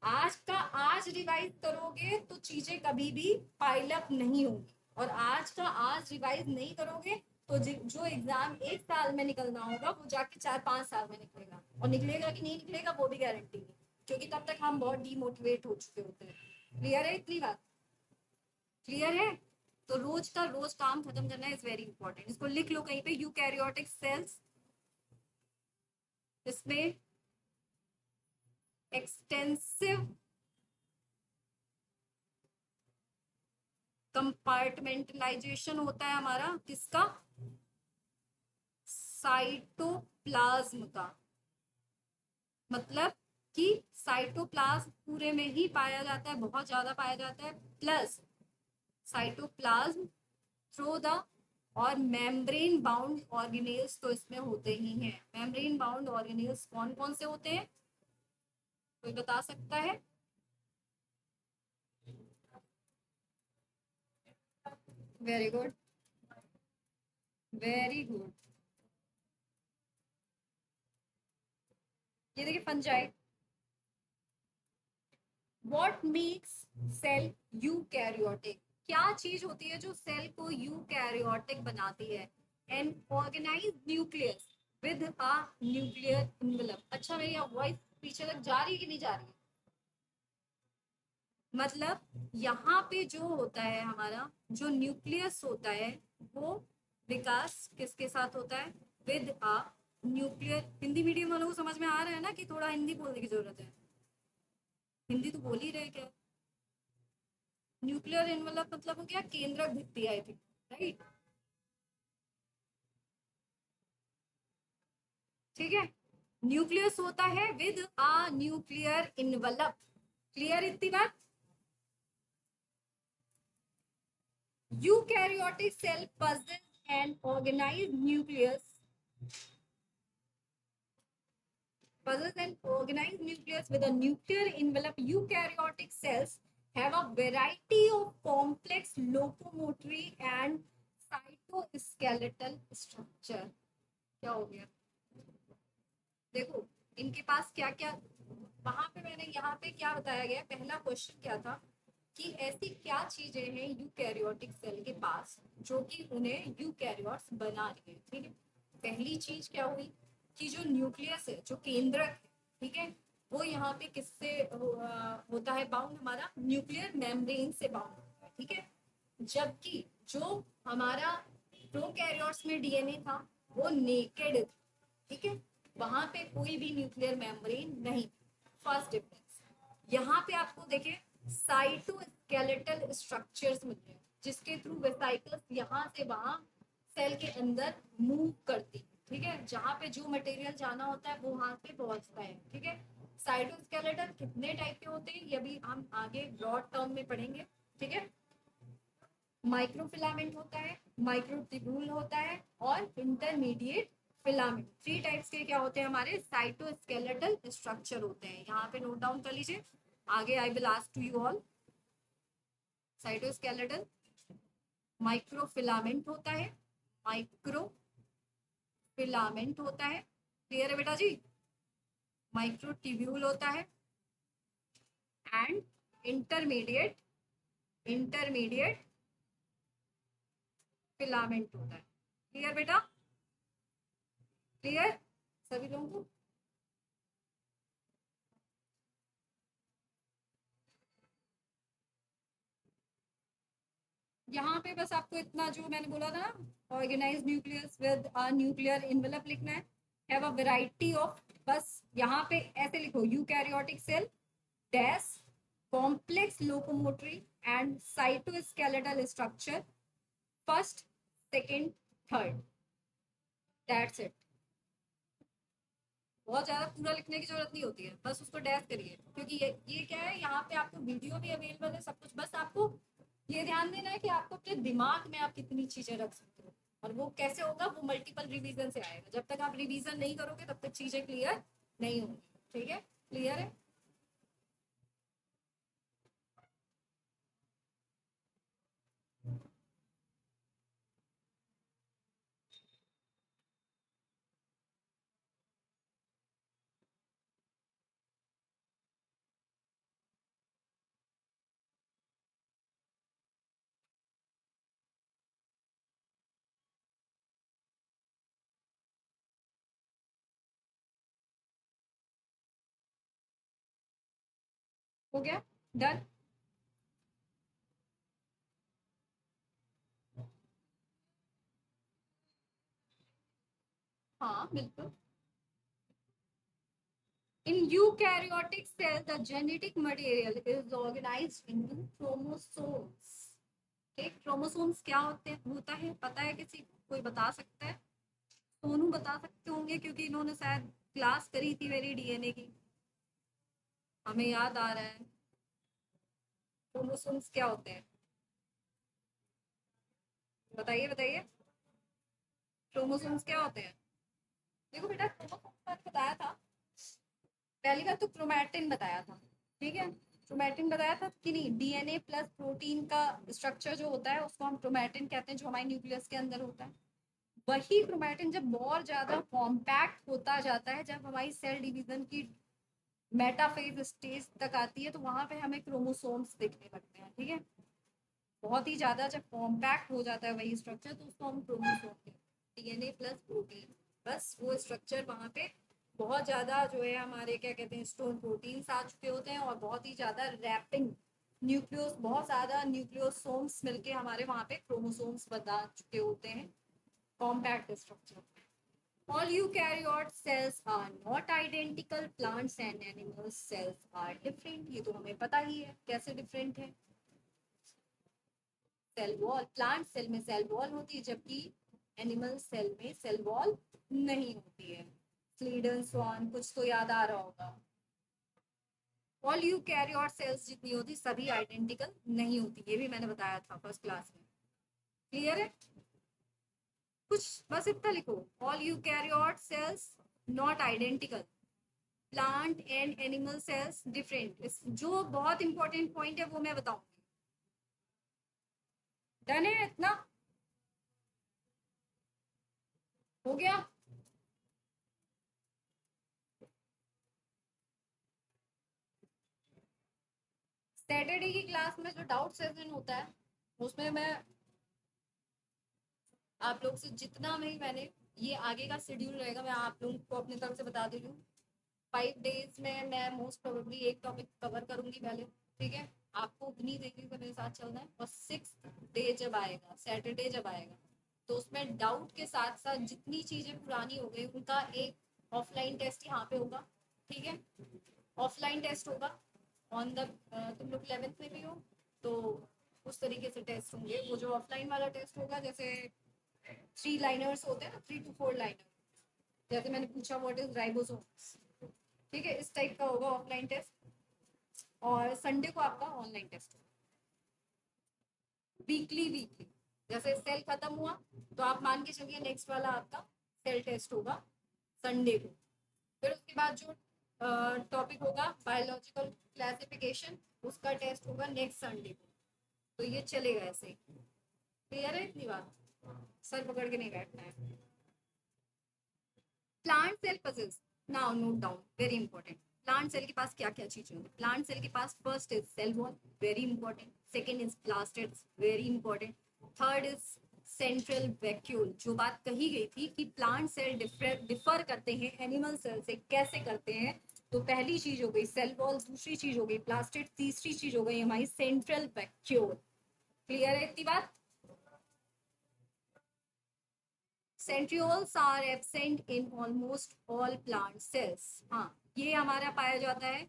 आज का आज रिवाइज करोगे तो चीजें कभी भी पाइल अप नहीं होंगी, और आज का आज रिवाइज नहीं करोगे तो जो एग्जाम एक साल में निकलना होगा वो जाके 4-5 साल में निकलेगा, और निकलेगा कि नहीं निकलेगा वो भी गारंटी नहीं, क्योंकि तब तक हम बहुत डीमोटिवेट हो चुके होते हैं। क्लियर है इतनी बात? क्लियर है? तो रोज का रोज काम खत्म करना इज वेरी इंपॉर्टेंट। इसको लिख लो कहीं पे, यूकैरियोटिक सेल्स, इसमें एक्सटेंसिव कंपार्टमेंटलाइजेशन होता है हमारा, किसका? साइटोप्लाज्म का। मतलब कि साइटोप्लाज्म पूरे में ही पाया जाता है, बहुत ज्यादा पाया जाता है, प्लस साइटोप्लाज्म थ्रू द और मेम्ब्रेन बाउंड ऑर्गेनेल्स तो इसमें होते ही हैं। मेम्ब्रेन बाउंड ऑर्गेनेल्स कौन कौन से होते हैं, कोई बता सकता है? Very good, very good. ये देखिए fungi. What makes cell eukaryotic? क्या चीज होती है जो सेल को यूकैरियोटिक बनाती है? An organized nucleus with a nuclear envelope. अच्छा मेरी वॉइस पीछे तक जा रही है कि नहीं जा रही है? मतलब यहाँ पे जो होता है हमारा, जो न्यूक्लियस होता है वो विकास किसके साथ होता है? With a nuclear. Hindi medium वालों को समझ में आ रहा है ना कि थोड़ा हिंदी बोलने की जरूरत है? हिंदी तो बोल ही रहे क्या? न्यूक्लियर एनवलप मतलब हो गया केंद्रक भित्ति, आई थिंक, राइट? ठीक है। न्यूक्लियस होता है with a nuclear envelope. Clear इतनी बात? Eukaryotic cell possess an organized nucleus, possess an organized nucleus with a nuclear envelope. Eukaryotic cells have a variety of complex locomotory and cytoskeletal structure. क्या हो गया? देखो इनके पास क्या क्या, वहां पे मैंने यहाँ पे क्या बताया गया, पहला क्वेश्चन क्या था कि ऐसी क्या चीजें हैं यूकैरियोटिक सेल के पास जो कि उन्हें यूकैरियोट्स बना रही है। ठीक है, पहली चीज क्या हुई कि जो न्यूक्लियस है, जो केंद्रक है, ठीक है, वो यहाँ पे किससे होता है बाउंड? हमारा न्यूक्लियर मेम्ब्रेन से बाउंड होता है। ठीक है, जबकि जो हमारा प्रोकैरियोट्स में डीएनए था वो नेकेड था। ठीक है, वहां पे कोई भी न्यूक्लियर मेम्ब्रेन नहीं। फर्स्ट डिफरेंस यहाँ पे आपको देखिए साइटोस्केलेटल स्ट्रक्चर्स मिलते हैं जिसके थ्रू वेसाइकल्स यहाँ से वहां सेल के अंदर मूव करती है। ठीक है, जहाँ पे जो मटेरियल जाना होता है वो वहां पे पहुंचता है। ठीक है, साइटोस्केलेटल कितने टाइप के होते हैं ये भी हम आगे ब्रॉड टर्म में पढ़ेंगे। ठीक है, माइक्रोफिलामेंट होता है, माइक्रोट्यूब्यूल होता है, और इंटरमीडिएट फिलामेंट। थ्री टाइप्स के क्या होते हैं हमारे साइटोस्केलेटल स्ट्रक्चर होते हैं। यहाँ पे नोट डाउन कर लीजिए, आगे I will ask to you all. Cytoskeletal, microfilament होता है, माइक्रोफिलामेंट होता है, क्लियर है बेटा जी? माइक्रोट्यूब्यूल होता है, एंड इंटरमीडिएट इंटरमीडिएट फिलामेंट होता है। क्लियर बेटा? क्लियर सभी लोगों को? यहाँ पे बस आपको इतना जो मैंने बोला था, organize nucleus with a nuclear envelope लिखना है। हैव अ वैरायटी ऑफ, बस यहाँ पे ऐसे लिखो, eukaryotic cell dash complex locomotory and cytoskeletal structure, first, second, third, that's it. बहुत ज्यादा पूरा लिखने की जरूरत नहीं होती है, बस उसको डैश करिए, क्योंकि ये क्या है, यहाँ पे आपको वीडियो भी अवेलेबल है, सब कुछ। बस आपको ये ध्यान देना है कि आपको अपने दिमाग में आप कितनी चीजें रख सकते हो, और वो कैसे होगा, वो मल्टीपल रिवीजन से आएगा। जब तक आप रिवीजन नहीं करोगे तब तक चीजें क्लियर नहीं होंगी। ठीक है, क्लियर है? हो गया, डन। हाँ बिल्कुल। In eukaryotic cell, the genetic material is organized into chromosomes. Okay, chromosomes क्या होता है पता है किसी को? कोई बता सकता है? सोनू बता सकते होंगे क्योंकि इन्होंने शायद क्लास करी थी मेरी डीएनए की, हमें याद आ रहा है। क्रोमोसोम्स क्या होते हैं? बताइए बताइए, क्रोमोसोम्स क्या होते हैं? देखो बेटा, क्रोमोसोम्स मैंने बताया था, पहली बार तो क्रोमैटिन बताया था, ठीक है। क्रोमैटिन बताया था कि नहीं, डीएनए प्लस प्रोटीन का स्ट्रक्चर जो होता है उसको हम क्रोमैटिन कहते हैं, जो हमारे न्यूक्लियस के अंदर होता है। वही क्रोमैटिन जब बहुत ज्यादा कॉम्पैक्ट होता जाता है, जब हमारी सेल डिवीजन की मेटाफेज स्टेज तक आती है, तो वहां पे हमें क्रोमोसोम्स दिखने लगते हैं, ठीक है। बहुत ही ज्यादा जब कॉम्पैक्ट हो जाता है वही स्ट्रक्चर, तो उसको हम क्रोमोसोम कहते हैं, डीएनए प्लस प्रोटीन। बस वो स्ट्रक्चर वहां पे बहुत ज्यादा जो है हमारे क्या कहते हैं, स्टोन प्रोटीन्स आ चुके होते हैं, और बहुत ही ज्यादा रैपिंग न्यूक्लियोस, बहुत ज्यादा न्यूक्लियोसोम्स मिलके हमारे वहां पे क्रोमोसोम्स बना चुके होते हैं, compact structure. All eukaryote cells are not identical. Plants and animal cells are different. ये तो हमें पता ही है कैसे डिफरेंट है। सेल वॉल, प्लांट सेल में सेल वॉल होती है, जबकि एनिमल सेल में सेल वॉल नहीं होती है। स्लीडन स्वान कुछ तो याद आ रहा होगा। ऑल यूकैरियोट सेल्स जितनी होती सभी आइडेंटिकल नहीं होती, ये भी मैंने बताया था फर्स्ट क्लास में। क्लियर है? कुछ बस इतना लिखो, all eukaryote cells not identical, plant and animal cells different. जो बहुत इंपॉर्टेंट पॉइंट है वो मैं बताऊंगी। डन है इतना? हो गया? सैटरडे की क्लास में जो डाउट सेशन होता है उसमें मैं आप लोग से जितना भी मैंने, ये आगे का शेड्यूल रहेगा, मैं आप लोगों को अपनी तरफ से बता दे रही हूँ। 5 डेज में मैं मोस्ट प्रोबेबली एक टॉपिक कवर करूंगी पहले, ठीक है। आपको उतनी देरी से मेरे साथ चलना है, और 6th डे जब आएगा, सैटरडे जब आएगा, तो उसमें डाउट के साथ साथ जितनी चीजें पुरानी हो गई उनका एक ऑफलाइन टेस्ट यहाँ पे होगा, ठीक है। ऑफलाइन टेस्ट होगा ऑन द, तुम लोग 11th में भी हो तो उस तरीके से टेस्ट होंगे। वो जो ऑफलाइन वाला टेस्ट होगा, जैसे 3 लाइनर्स होते हैं ना, 3 to 4 लाइनर, जैसे मैंने पूछा व्हाट इज राइबोसोम्स, ठीक है, इस टाइप का होगा ऑफलाइन टेस्ट। और संडे को आपका ऑनलाइन टेस्ट होगा, वीकली वीकली। जैसे सेल खत्म हुआ तो आप मान के चलिए नेक्स्ट वाला आपका सेल टेस्ट होगा संडे को। फिर उसके बाद जो टॉपिक होगा बायोलॉजिकल क्लासिफिकेशन, उसका टेस्ट होगा नेक्स्ट संडे को। तो ये चलेगा ऐसे ही। क्लियर है इतनी बात? सर पकड़ के नहीं बैठना है। Plant cell puzzles, now note down, very important. Plant cell के पास क्या क्या चीजें होती है? प्लांट सेल के पास first is cell wall, very important. Second is plastids, very important. Third is central vacuole. जो बात कही गई थी कि प्लांट सेल डिफर करते हैं एनिमल सेल से, कैसे करते हैं? तो पहली चीज हो गई सेल वॉल, दूसरी चीज हो गई प्लास्टिड, तीसरी चीज हो गई हमारी सेंट्रल वैक्यूल। क्लियर है इतनी बात? Centrioles are absent in almost all plant cells. हाँ, ये हमारा पाया जाता है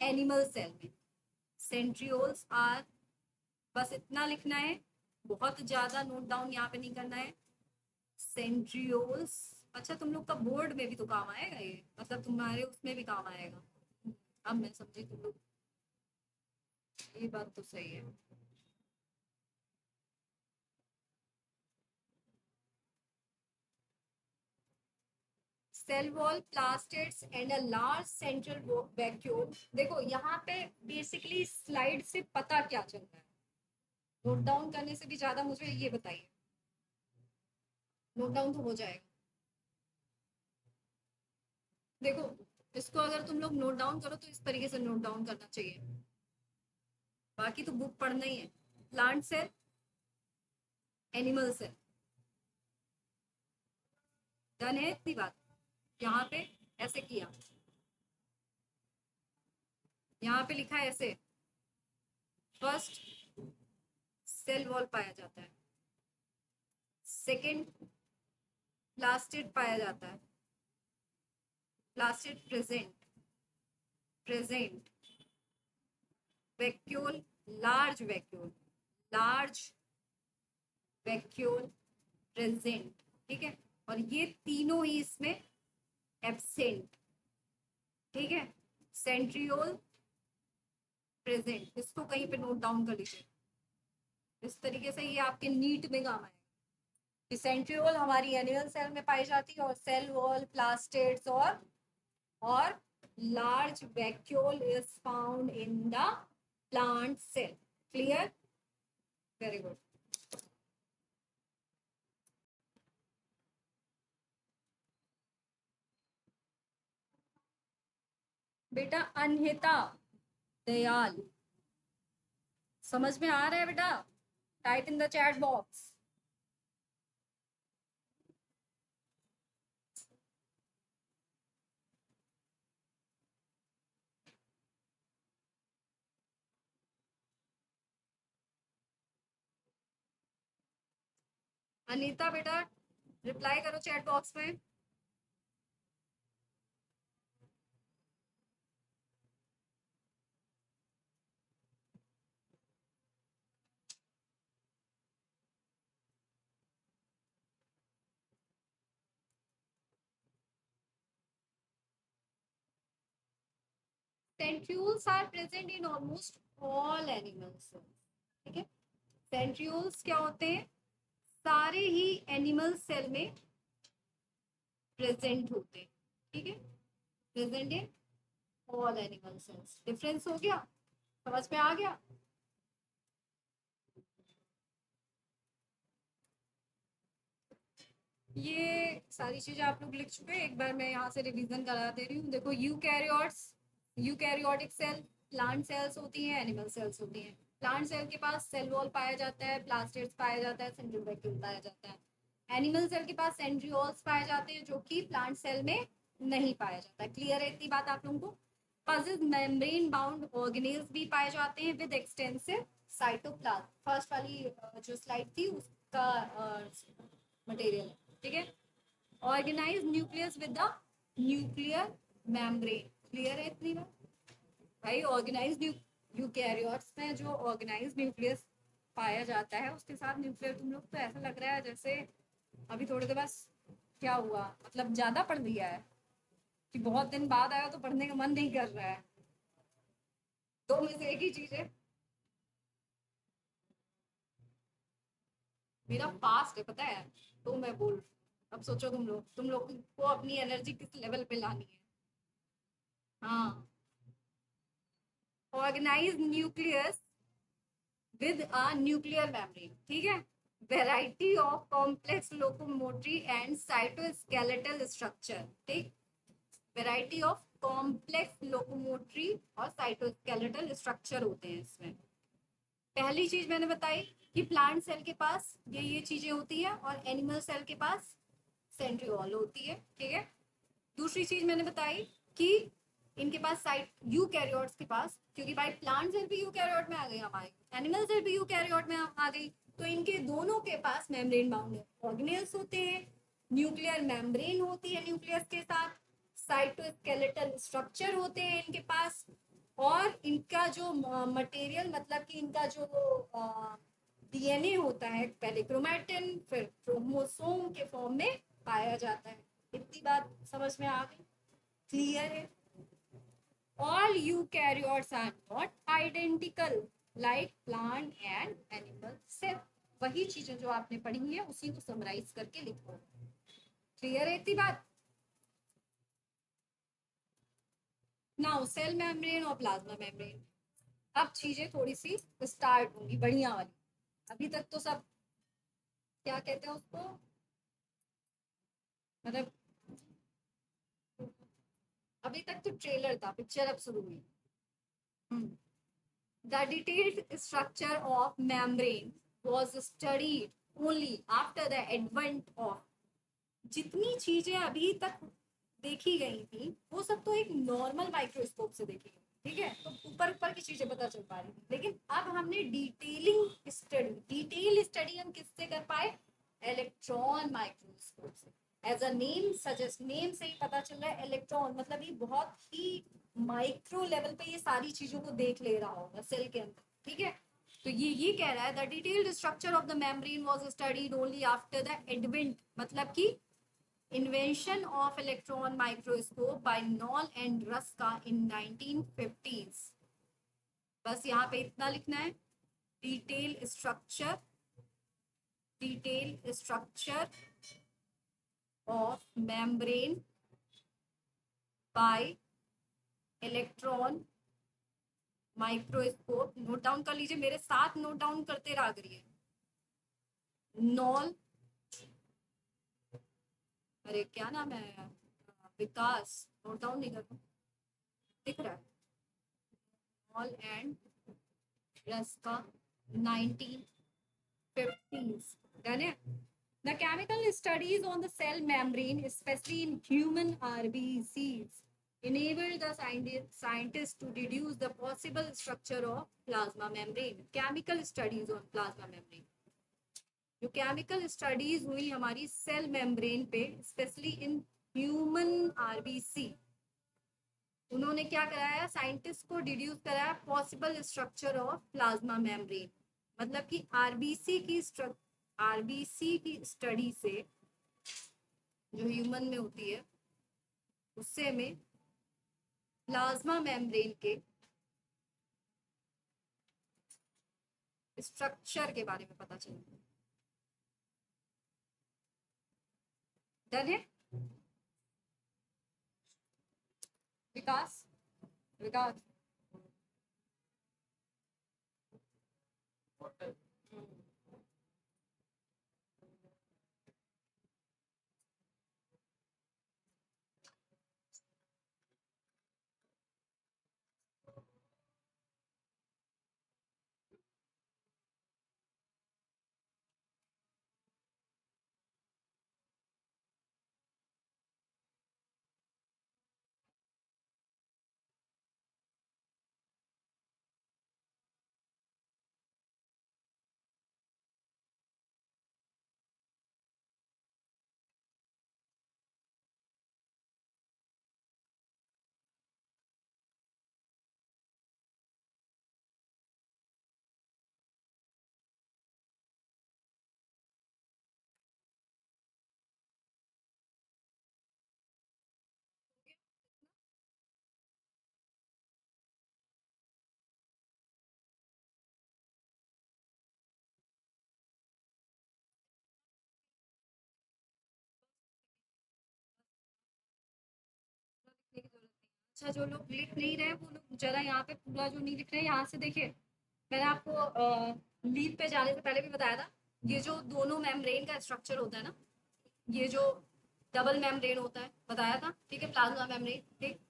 एनिमल सेल में। सेंट्रियोल्स आर, बस इतना लिखना है, बहुत ज्यादा नोट डाउन यहाँ पे नहीं करना है। सेंट्रियोल्स, अच्छा तुम लोग का बोर्ड में भी तो काम आएगा ये, मतलब तुम्हारे उसमें भी काम आएगा। अब मैं समझी तुम लोग, ये बात तो सही है। Cell wall, plastids and a large central vacuole. देखो यहाँ पे बेसिकली स्लाइड से पता क्या चल रहा है, नोट डाउन करने से भी ज्यादा मुझे ये बताइए। नोट डाउन तो हो जाएगा। देखो, इसको अगर तुम लोग नोट डाउन करो तो इस तरीके से नोट डाउन करना चाहिए, बाकी तो बुक पढ़ना ही है। Plant cell, animal cell, done है इतनी बात? यहाँ पे ऐसे किया, यहाँ पे लिखा है ऐसे, फर्स्ट सेल वॉल पाया जाता है, सेकेंड प्लास्टिड पाया जाता है, plastid present, present vacuole, large vacuole, large vacuole present, ठीक है। और ये तीनों ही इसमें एब्सेंट, ठीक है। सेंट्रियोल प्रेजेंट, इसको कहीं पे नोट डाउन कर लीजिए, इस तरीके से ये आपके नीट में काम आएगा। सेंट्रियोल हमारी एनिमल सेल में पाई जाती है, और सेल वॉल, प्लास्टिड्स और large vacuole is found in the plant cell. Clear, very good. बेटा अनहिता दयाल, समझ में आ रहा है बेटा? Type in the chat box. Anita बेटा रिप्लाई करो चैट बॉक्स में। Centrioles are present in almost all animals, ठीक है। सेंट्रियोल्स क्या होते हैं? सारे ही एनिमल सेल में प्रेजेंट होते हैं, ठीक है। Present in all animal cells. Difference हो गया, समझ में आ गया? ये सारी चीजें आप लोग लिख चुके हैं, एक बार मैं यहाँ से रिवीजन करा दे रही हूँ। देखो, यूकैरियोटिक सेल प्लांट सेल्स होती हैं, एनिमल सेल्स होती हैं। प्लांट सेल के पास सेल वॉल पाया जाता है, प्लास्टिड्स पाया जाता है, सेंट्रियोल वैक्यूल पाया जाता है। एनिमल सेल के पास सेंट्रियोल्स पाए जाते हैं, जो कि प्लांट सेल में नहीं पाया जाता है। क्लियर है इतनी बात आप लोगों को? पॉजिटिव मेम्ब्रेन बाउंड ऑर्गेनेल्स भी पाए जाते हैं विद एक्सटेंसिव साइटोप्लाज्म। फर्स्ट वाली जो स्लाइड थी उसका मटेरियल, ठीक है। Organize nucleus with the nuclear membrane. Clear है इतनी बात? भाई ऑर्गेनाइज यूकैरियोट्स में जो ऑर्गेनाइज न्यूक्लियस पाया जाता है, उसके साथ न्यूक्लियर, तुम लोग तो ऐसा लग रहा है जैसे अभी थोड़ी देर बस क्या हुआ, मतलब ज्यादा पढ़ लिया है कि बहुत दिन बाद आया तो पढ़ने का मन नहीं कर रहा है। दो में से एक ही चीज है। मेरा पास्ट है पता है, तो मैं बोल, अब सोचो तुम लोग को अपनी एनर्जी किस लेवल पे लानी है। हाँ, organize nucleus with a nuclear membrane, ठीक है। Variety of complex locomotory and cytoskeletal structure, ठीक। वेराइटी ऑफ कॉम्प्लेक्स लोकोमोटरी और साइटोस्केलेटल स्ट्रक्चर होते हैं इसमें। पहली चीज मैंने बताई कि प्लांट सेल के पास ये चीजें होती है, और एनिमल सेल के पास सेंट्रियोल होती है, ठीक है। दूसरी चीज मैंने बताई कि इनके पास साइट यूकैरियोट्स के पास, क्योंकि भाई प्लांट सेल भी यूकैरियोट में आ गई हमारी, एनिमल सेल भी यूकैरियोट में आ गई, तो इनके दोनों के पास मेम्ब्रेन बाउंड ऑर्गेनेल्स होते हैं, न्यूक्लियर मेम्ब्रेन होती है न्यूक्लियस के साथ, साइटोस्केलेटल स्ट्रक्चर होते हैं इनके पास, और इनका जो मटेरियल, मतलब कि इनका जो डीएनए होता है, पहले क्रोमैटिन फिर क्रोमोसोम के फॉर्म में पाया जाता है। इतनी बात समझ में आ गई? क्लियर है? All eukaryotes are not identical like plant and animal cell. वही चीजें जो आपने पढ़ी है उसी को समराइज करके लिखो। क्लियर है इतनी बात? नाउ सेल मेम्ब्रेन और प्लाज्मा मेम्ब्रेन, अब चीजें थोड़ी सी स्टार्ट होंगी बढ़िया वाली। अभी तक तो सब क्या कहते हैं उसको, मतलब अभी तक तो ट्रेलर था, पिक्चर अब शुरू हुई। The detailed structure of membrane was studied only after the advent of, जितनी चीजें अभी तक देखी गई थी वो सब तो एक नॉर्मल माइक्रोस्कोप से देखी गई, ठीक है, तो ऊपर ऊपर की चीजें पता चल पा रही थी, लेकिन अब हमने डिटेल स्टडी हम किससे कर पाए? इलेक्ट्रॉन माइक्रोस्कोप से। As a name suggest, name से ही पता चल रहा है इलेक्ट्रॉन, मतलब ये बहुत ही माइक्रो लेवल पे ये सारी चीजों को देख ले रहा होगा सेल के अंदर। ठीक है, तो ये कह रहा है the detailed structure of the membrane was studied only after the advent, मतलब कि invention of electron microscope by Knoll and Ruska in 1950s। बस यहाँ पे इतना लिखना है, detail structure of membrane by electron microscope. Note down कर लीजिए, मेरे साथ नोट डाउन करते रहा करिए। नॉल, अरे क्या नाम है, विकास, नोट डाउन नहीं कर रहा, दिख रहा है, knoll and Ruska 1950s। Done है। The chemical studies on the cell membrane, especially in human RBCs, enable the scientists to deduce the possible structure of plasma membrane. Chemical studies on plasma membrane. जो chemical studies हुई हमारी cell membrane पे, specially in human RBC, उन्होंने क्या कराया? Scientist को deduce कराया possible structure of plasma membrane. मतलब कि आरबीसी की स्टडी से, जो ह्यूमन में होती है, उससे हमें प्लाज्मा मेम्ब्रेन के स्ट्रक्चर के बारे में पता चला। डन है विकास? विकास अच्छा, जो लोग लिख नहीं रहे वो लोग जरा यहाँ पे पूरा जो नहीं लिख रहे, यहाँ से देखिए। मैंने आपको लीड पे जाने से पहले भी बताया था, ये जो दोनों मेम्ब्रेन का स्ट्रक्चर होता है ना, ये जो डबल मेम्ब्रेन होता है बताया था, ठीक है, प्लाज्मा मेम्ब्रेन, ठीक।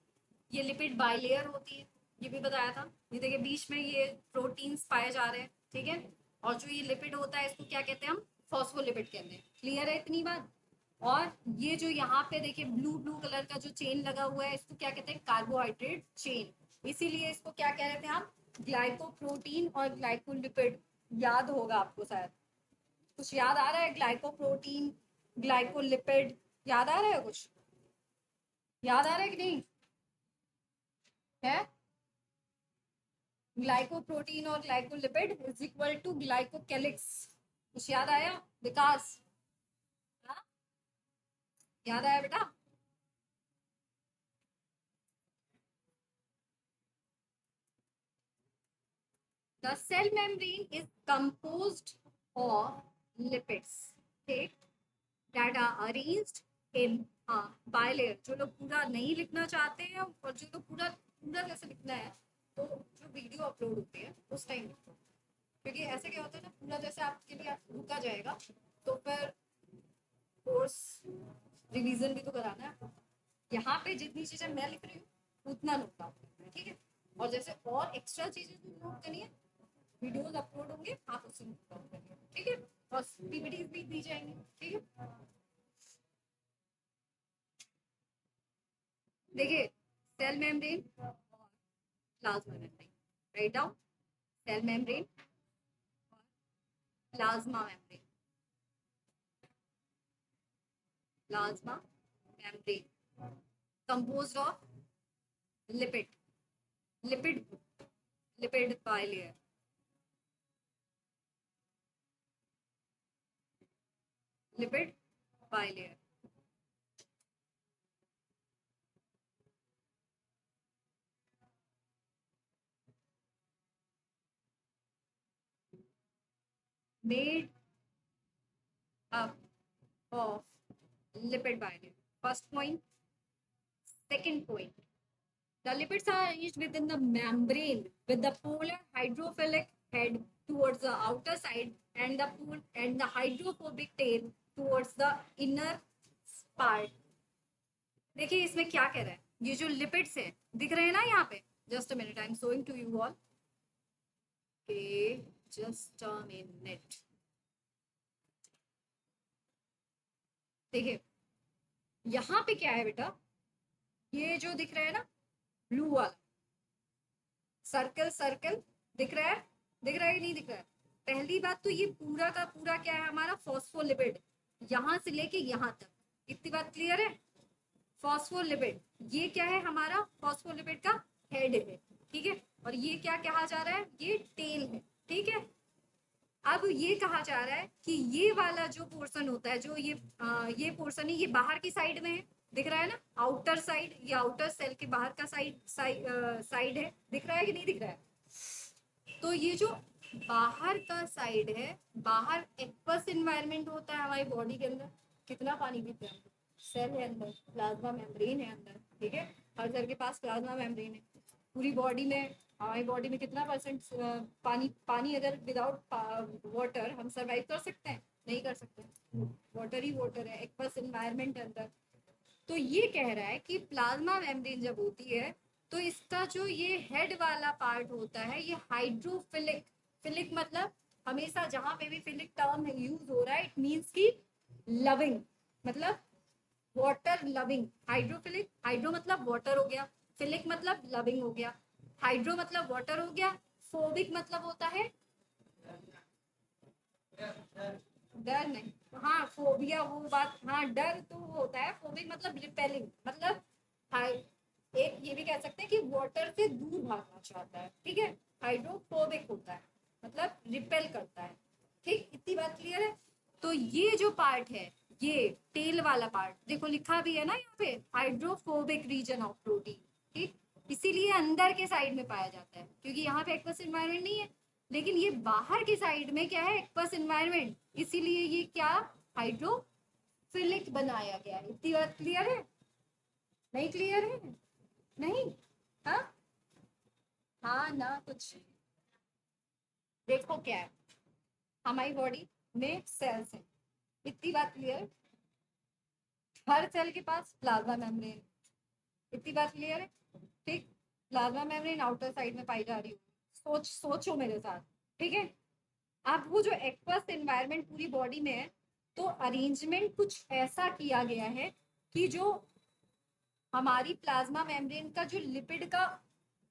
ये लिपिड बाइलेयर होती है, ये भी बताया था। ये देखिए बीच में ये प्रोटीन्स पाए जा रहे हैं, ठीक है। और जो ये लिपिड होता है इसको क्या कहते हैं? हम फॉस्फोलिपिड कहते हैं। क्लियर है इतनी बात? और ये जो यहाँ पे देखिए ब्लू ब्लू कलर का जो चेन लगा हुआ है, इसको क्या कहते हैं? Carbohydrate chain. इसीलिए इसको क्या कह रहे थे हम? ग्लाइकोप्रोटीन और ग्लाइकोलिपिड। याद होगा आपको शायद, कुछ याद आ रहा है? ग्लाइकोप्रोटीन, ग्लाइकोलिपिड, याद आ रहा है कुछ? याद आ रहा है कि नहीं है? ग्लाइकोप्रोटीन और ग्लाइकोलिपिड इज इक्वल टू ग्लाइकोकेलिक्स। कुछ याद आया विकास? हाँ? याद आया बेटा? The cell membrane is composed of lipids, okay, that are arranged in a bilayer। जो लोग पूरा नहीं लिखना चाहते हैं और जो लोग पूरा पूरा जैसे लिखना है, तो जो वीडियो अपलोड होती है उस टाइम लिखो, क्योंकि ऐसे क्या होता है ना, पूरा जैसे आपके लिए रुका जाएगा तो फिर कोर्स रिवीजन भी तो कराना है आपको। यहाँ पे जितनी चीजें मैं लिख रही हूँ उतना नोट डाउन करना है, ठीक है। और जैसे और एक्स्ट्रा चीजें नोट करनी है, वीडियोस अपलोड होंगे, आप उससे नोट डाउन करिए, ठीक है। और पीपीटीज भी दी जाएंगी, ठीक है। देखिए, cell membrane, plasma membrane. Write down. Cell membrane, plasma membrane. Plasma membrane composed of lipid, lipid, lipid bilayer. Lipid bilayer. Made up of lipid bilayer. First point. Second point. The lipids are arranged within the membrane with the polar hydrophilic head towards the outer side and the hydrophobic tail towards the inner part. देखिए इसमें क्या कह रहा है, ये जो lipids है दिख रहे हैं ना यहाँ पे. Just a minute, I am showing to you all. Just a minute. देखिए यहाँ पे क्या है बेटा, ये जो दिख रहा है ना ब्लू वाला सर्कल सर्कल दिख रहा है, दिख रहा है कि नहीं दिख रहा है. पहली बात तो ये पूरा का पूरा क्या है हमारा फॉस्फोलिपिड, यहाँ से लेके यहाँ तक. इतनी बात क्लियर है. फॉस्फोलिपिड ये क्या है हमारा, फॉस्फोलिपिड का हेड है. ठीक है. और ये क्या कहा जा रहा है, ये टेल है. ठीक है. अब ये कहा जा रहा है कि ये वाला जो पोर्शन होता है, जो ये पोर्शन है, ये बाहर की साइड में है. दिख रहा है ना, आउटर साइड, ये आउटर सेल के बाहर का साइड है. दिख रहा है कि नहीं दिख रहा है. तो ये जो बाहर का साइड है, बाहर एक्वस एनवायरनमेंट होता है हमारी बॉडी के अंदर. कितना पानी पीते हैं, सेल है अंदर, प्लाज्मा मेम्ब्रेन है अंदर. ठीक है. हर सेल के पास प्लाज्मा मेम्ब्रेन है. पूरी बॉडी में, हमारी बॉडी में कितना परसेंट पानी अगर विदाउट वाटर हम सरवाइव कर सकते हैं, नहीं कर सकते. वाटर ही वाटर है, एक्वस एनवायरनमेंट अंदर. तो ये कह रहा है कि प्लाज्मा मेम्ब्रेन जब होती है तो इसका जो ये हेड वाला पार्ट होता है ये हाइड्रोफिलिक. फिलिक मतलब हमेशा जहां पे भी फिलिक टर्म यूज हो रहा है इट मींस की लविंग, मतलब वाटर लविंग. हाइड्रोफिलिक, हाइड्रो मतलब वाटर हो गया, फिलिक मतलब लविंग हो गया. हाइड्रो मतलब वाटर हो गया, फोबिक मतलब होता है डर नहीं. हाँ फोबिया वो बात, हाँ डर तो वो होता है. फोबिक मतलब रिपेलिंग, मतलब एक ये भी कह सकते हैं कि वाटर से दूर भागना चाहता है. ठीक है. हाइड्रोफोबिक होता है मतलब रिपेल करता है. ठीक. इतनी बात क्लियर है. तो ये जो पार्ट है, ये टेल वाला पार्ट, देखो लिखा भी है ना यहाँ पे, हाइड्रोफोबिक रीजन ऑफ प्रोटीन. ठीक. इसीलिए अंदर के साइड में पाया जाता है क्योंकि यहाँ पे एक्वस एनवायरनमेंट नहीं है. लेकिन ये बाहर की साइड में क्या है, एक्वस एनवायरनमेंट. इसीलिए ये क्या, हाइड्रोफिलिक बनाया गया है. इतनी बात क्लियर है, नहीं क्लियर है, नहीं. हाँ हाँ ना कुछ. देखो क्या है, हमारी बॉडी में सेल्स हैं. इतनी बात क्लियर. हर सेल के पास प्लाज्मा मेम्ब्रेन. इतनी बात क्लियर है. ठीक. प्लाज्मा मेम्ब्रेन आउटर साइड में पाई जा रही है. सोचो मेरे साथ. ठीक है. अब वो जो एक्वस एनवायरनमेंट पूरी बॉडी में है, तो अरेंजमेंट कुछ ऐसा किया गया है कि जो हमारी प्लाज्मा मेम्ब्रेन का जो लिपिड का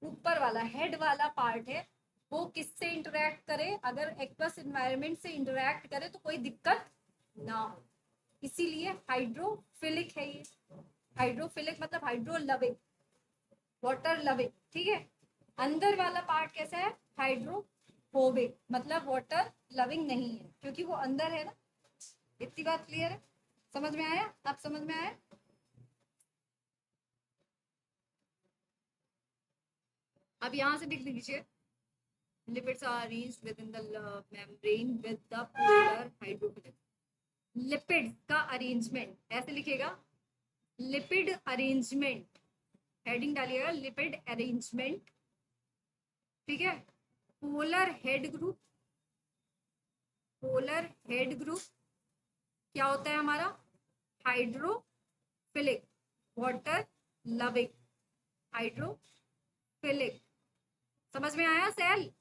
ऊपर वाला हेड वाला पार्ट है वो किससे इंटरेक्ट करे, अगर एक्वस एनवायरनमेंट से इंटरेक्ट करे तो कोई दिक्कत ना हो. इसीलिए हाइड्रोफिलिक है ये. हाइड्रोफिलिक मतलब हाइड्रो लविंग, वाटर लविंग. ठीक है. अंदर वाला पार्ट कैसा है, हाइड्रोफोबिक मतलब वाटर लविंग नहीं है क्योंकि वो अंदर है ना. इतनी बात क्लियर है, समझ में आया, आप समझ में आया. अब यहाँ से लिख लीजिए, lipids are arranged within the membrane with the polar hydrophilic. Lipid का अरेंजमेंट ऐसे लिखेगा, लिपिड अरेंजमेंट, हेडिंग डालिएगा लिपिड अरेंजमेंट. ठीक है. Polar head group, polar head group क्या होता है हमारा, हाइड्रोफिलिक, वाटर लविंग, हाइड्रोफिलिक. समझ में आया. सेल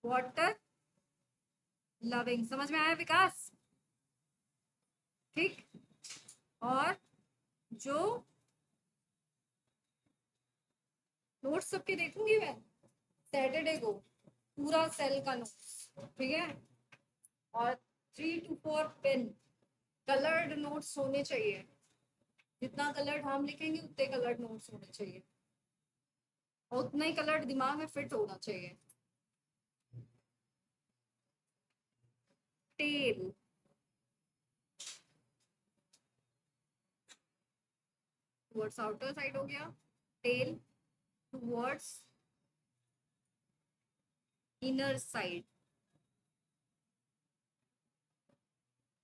वाटर लविंग, समझ में आया विकास. ठीक. और जो नोट्स सबके देखूंगी मैं सैटरडे को, पूरा सेल का नोट्स, ठीक है। और 3 to 4 पेन कलर्ड नोट्स होने चाहिए, जितना कलर्ड हम लिखेंगे उतने कलर्ड नोट्स होने चाहिए, और उतना ही कलर्ड दिमाग में फिट होना चाहिए। टेल, टुवर्ड्स आउटर साइड हो गया, tail towards inner side,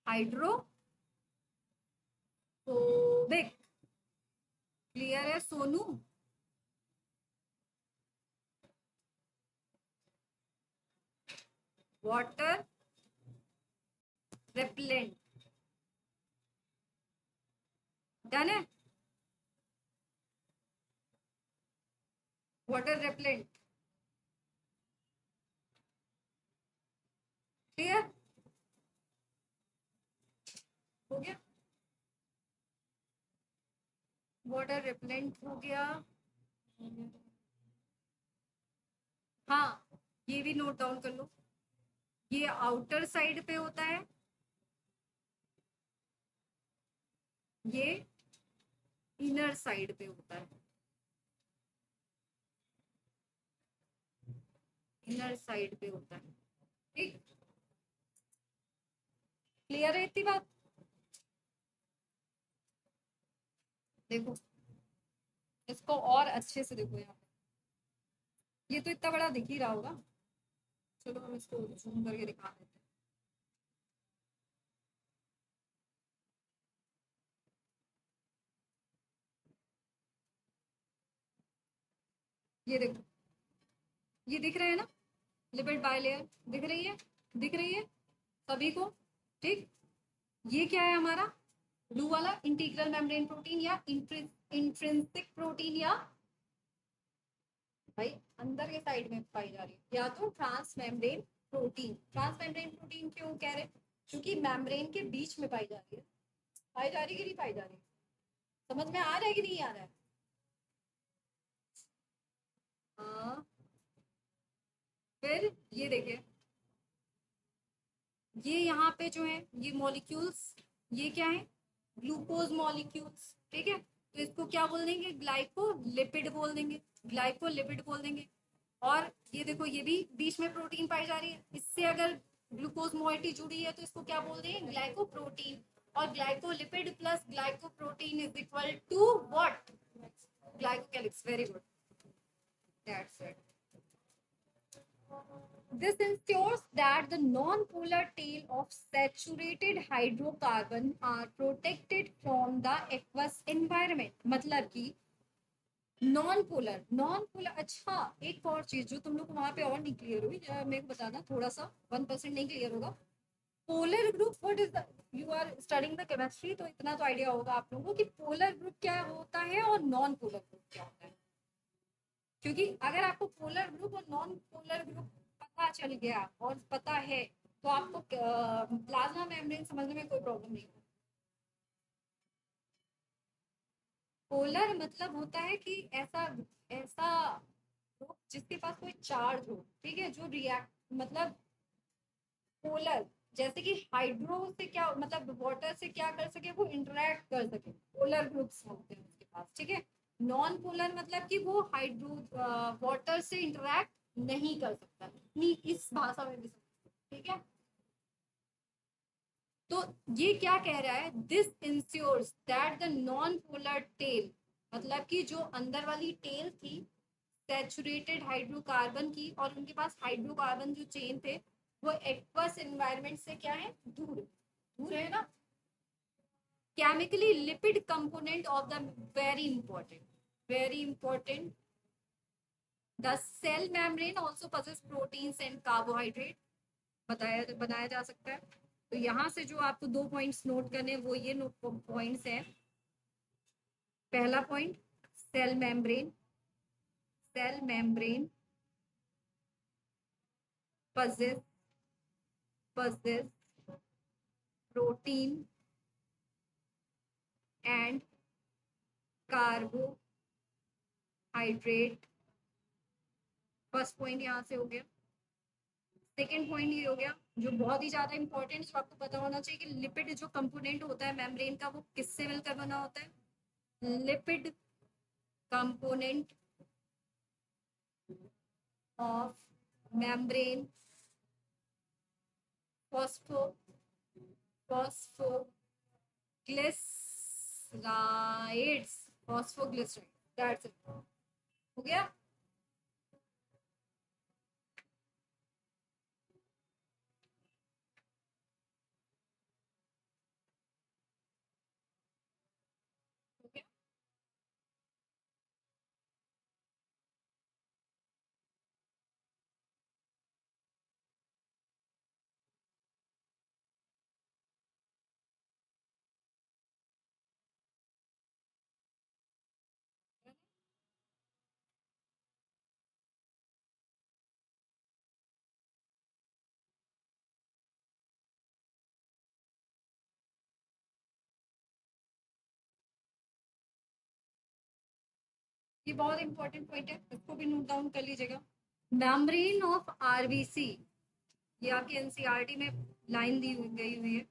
hydrophobic, clear है सोनू? वाटर रेपलेंट, डन है। वाटर रेपलेंट, क्लियर हो गया। वाटर रेपलेंट हो गया। हाँ, ये भी नोट डाउन कर लो, ये आउटर साइड पे होता है, ये इनर साइड पे होता है, इनर साइड पे होता है, ठीक। क्लियर है इतनी बात? देखो इसको और अच्छे से देखो, यहाँ पे ये तो इतना बड़ा दिख ही रहा होगा, चलो हम इसको जूम करके दिखा देते हैं। ये देखो, ये दिख रहा है ना, लिपिड बाइलेयर दिख रही है, दिख रही है सभी को, ठीक। ये क्या है हमारा ब्लू वाला, इंटीग्रल मेम्ब्रेन प्रोटीन या इंट्रिंसिक प्रोटीन, या भाई अंदर के साइड में पाई जा रही है, या तो trans membrane protein. Trans membrane protein क्यों कह रहे हैं? क्योंकि मेम्ब्रेन के बीच में पाई जा रही है। पाई जा रही है कि नहीं पाई जा रही? समझ में आ रहा है कि नहीं आ रहा है? हाँ, फिर ये देखिए, ये यहाँ पे जो है ये मॉलिक्यूल्स, ये क्या है, ग्लूकोज मॉलिक्यूल्स, ठीक है। तो इसको क्या बोल देंगे, ग्लाइकोलिपिड बोल देंगे, ग्लाइकोलिपिड बोल देंगे। और ये देखो, ये भी बीच में प्रोटीन पाई जा रही है, इससे अगर ग्लूकोज मोइटी जुड़ी है तो इसको क्या बोल देंगे, ग्लाइकोप्रोटीन। और glycolipid plus glycoprotein is equal to what, glycocalyx. Very good, that's it. This ensures that the non-polar tail of saturated hydrocarbon are protected from the aqueous environment. मतलब कि नॉन पोलर। अच्छा, एक और चीज जो तुम लोग वहां पे और नहीं क्लियर हुई, मेरे को बताना, थोड़ा सा 1% नहीं क्लियर होगा। Polar group what is the, you are studying the chemistry, तो इतना तो आइडिया होगा आप लोगों को कि पोलर ग्रुप क्या होता है और नॉन पोलर ग्रुप क्या होता है। क्योंकि अगर आपको पोलर ग्रुप और नॉन पोलर ग्रुप पता चल गया और पता है, तो आपको प्लाज्मा मेम्ब्रेन समझने में कोई प्रॉब्लम नहीं। पोलर मतलब होता है कि ऐसा ऐसा ग्रुप जिसके पास कोई चार्ज हो, ठीक है, जो रिएक्ट, मतलब पोलर, जैसे कि हाइड्रो से क्या मतलब, वाटर से क्या कर सके, वो इंटरेक्ट कर सके, पोलर ग्रुप्स होते हैं उसके पास, ठीक है। नॉन पोलर मतलब कि वो हाइड्रो वाटर से इंटरेक्ट नहीं कर सकता, इस भाषा में भी समझ, ठीक है। तो ये क्या कह रहा है, this ensures that the non polar tail, मतलब कि जो अंदर वाली टेल थी सैचुरेटेड हाइड्रोकार्बन की, और उनके पास हाइड्रोकार्बन जो चेन थे वो एक्वस एनवायरनमेंट से क्या है, दूर दूर है ना। Chemically lipid component of the, very important, the cell membrane also possess proteins and carbohydrate, बताया बनाया जा सकता है। तो यहाँ से जो आपको 2 पॉइंट्स नोट करने, वो ये पॉइंट्स हैं। पहला point, cell membrane, cell membrane possess possess protein and carbohydrate first point यहाँ से हो गया। सेकेंड पॉइंट ये हो गया जो बहुत ही ज्यादा इंपॉर्टेंट, जो आपको पता होना चाहिए कि लिपिड जो कंपोनेंट होता है मेम्ब्रेन का, वो किससे मिलकर बना होता है? Lipid component of membrane phospho phosphoglycerides, phosphoglyceride, that's it. हो गया। हो गया। ये बहुत इंपॉर्टेंट पॉइंट है, इसको भी नोट डाउन कर लीजिएगा। मेम्ब्रेन ऑफ आरबीसी, ये आपकी एनसीईआरटी में लाइन दी गई हुई है।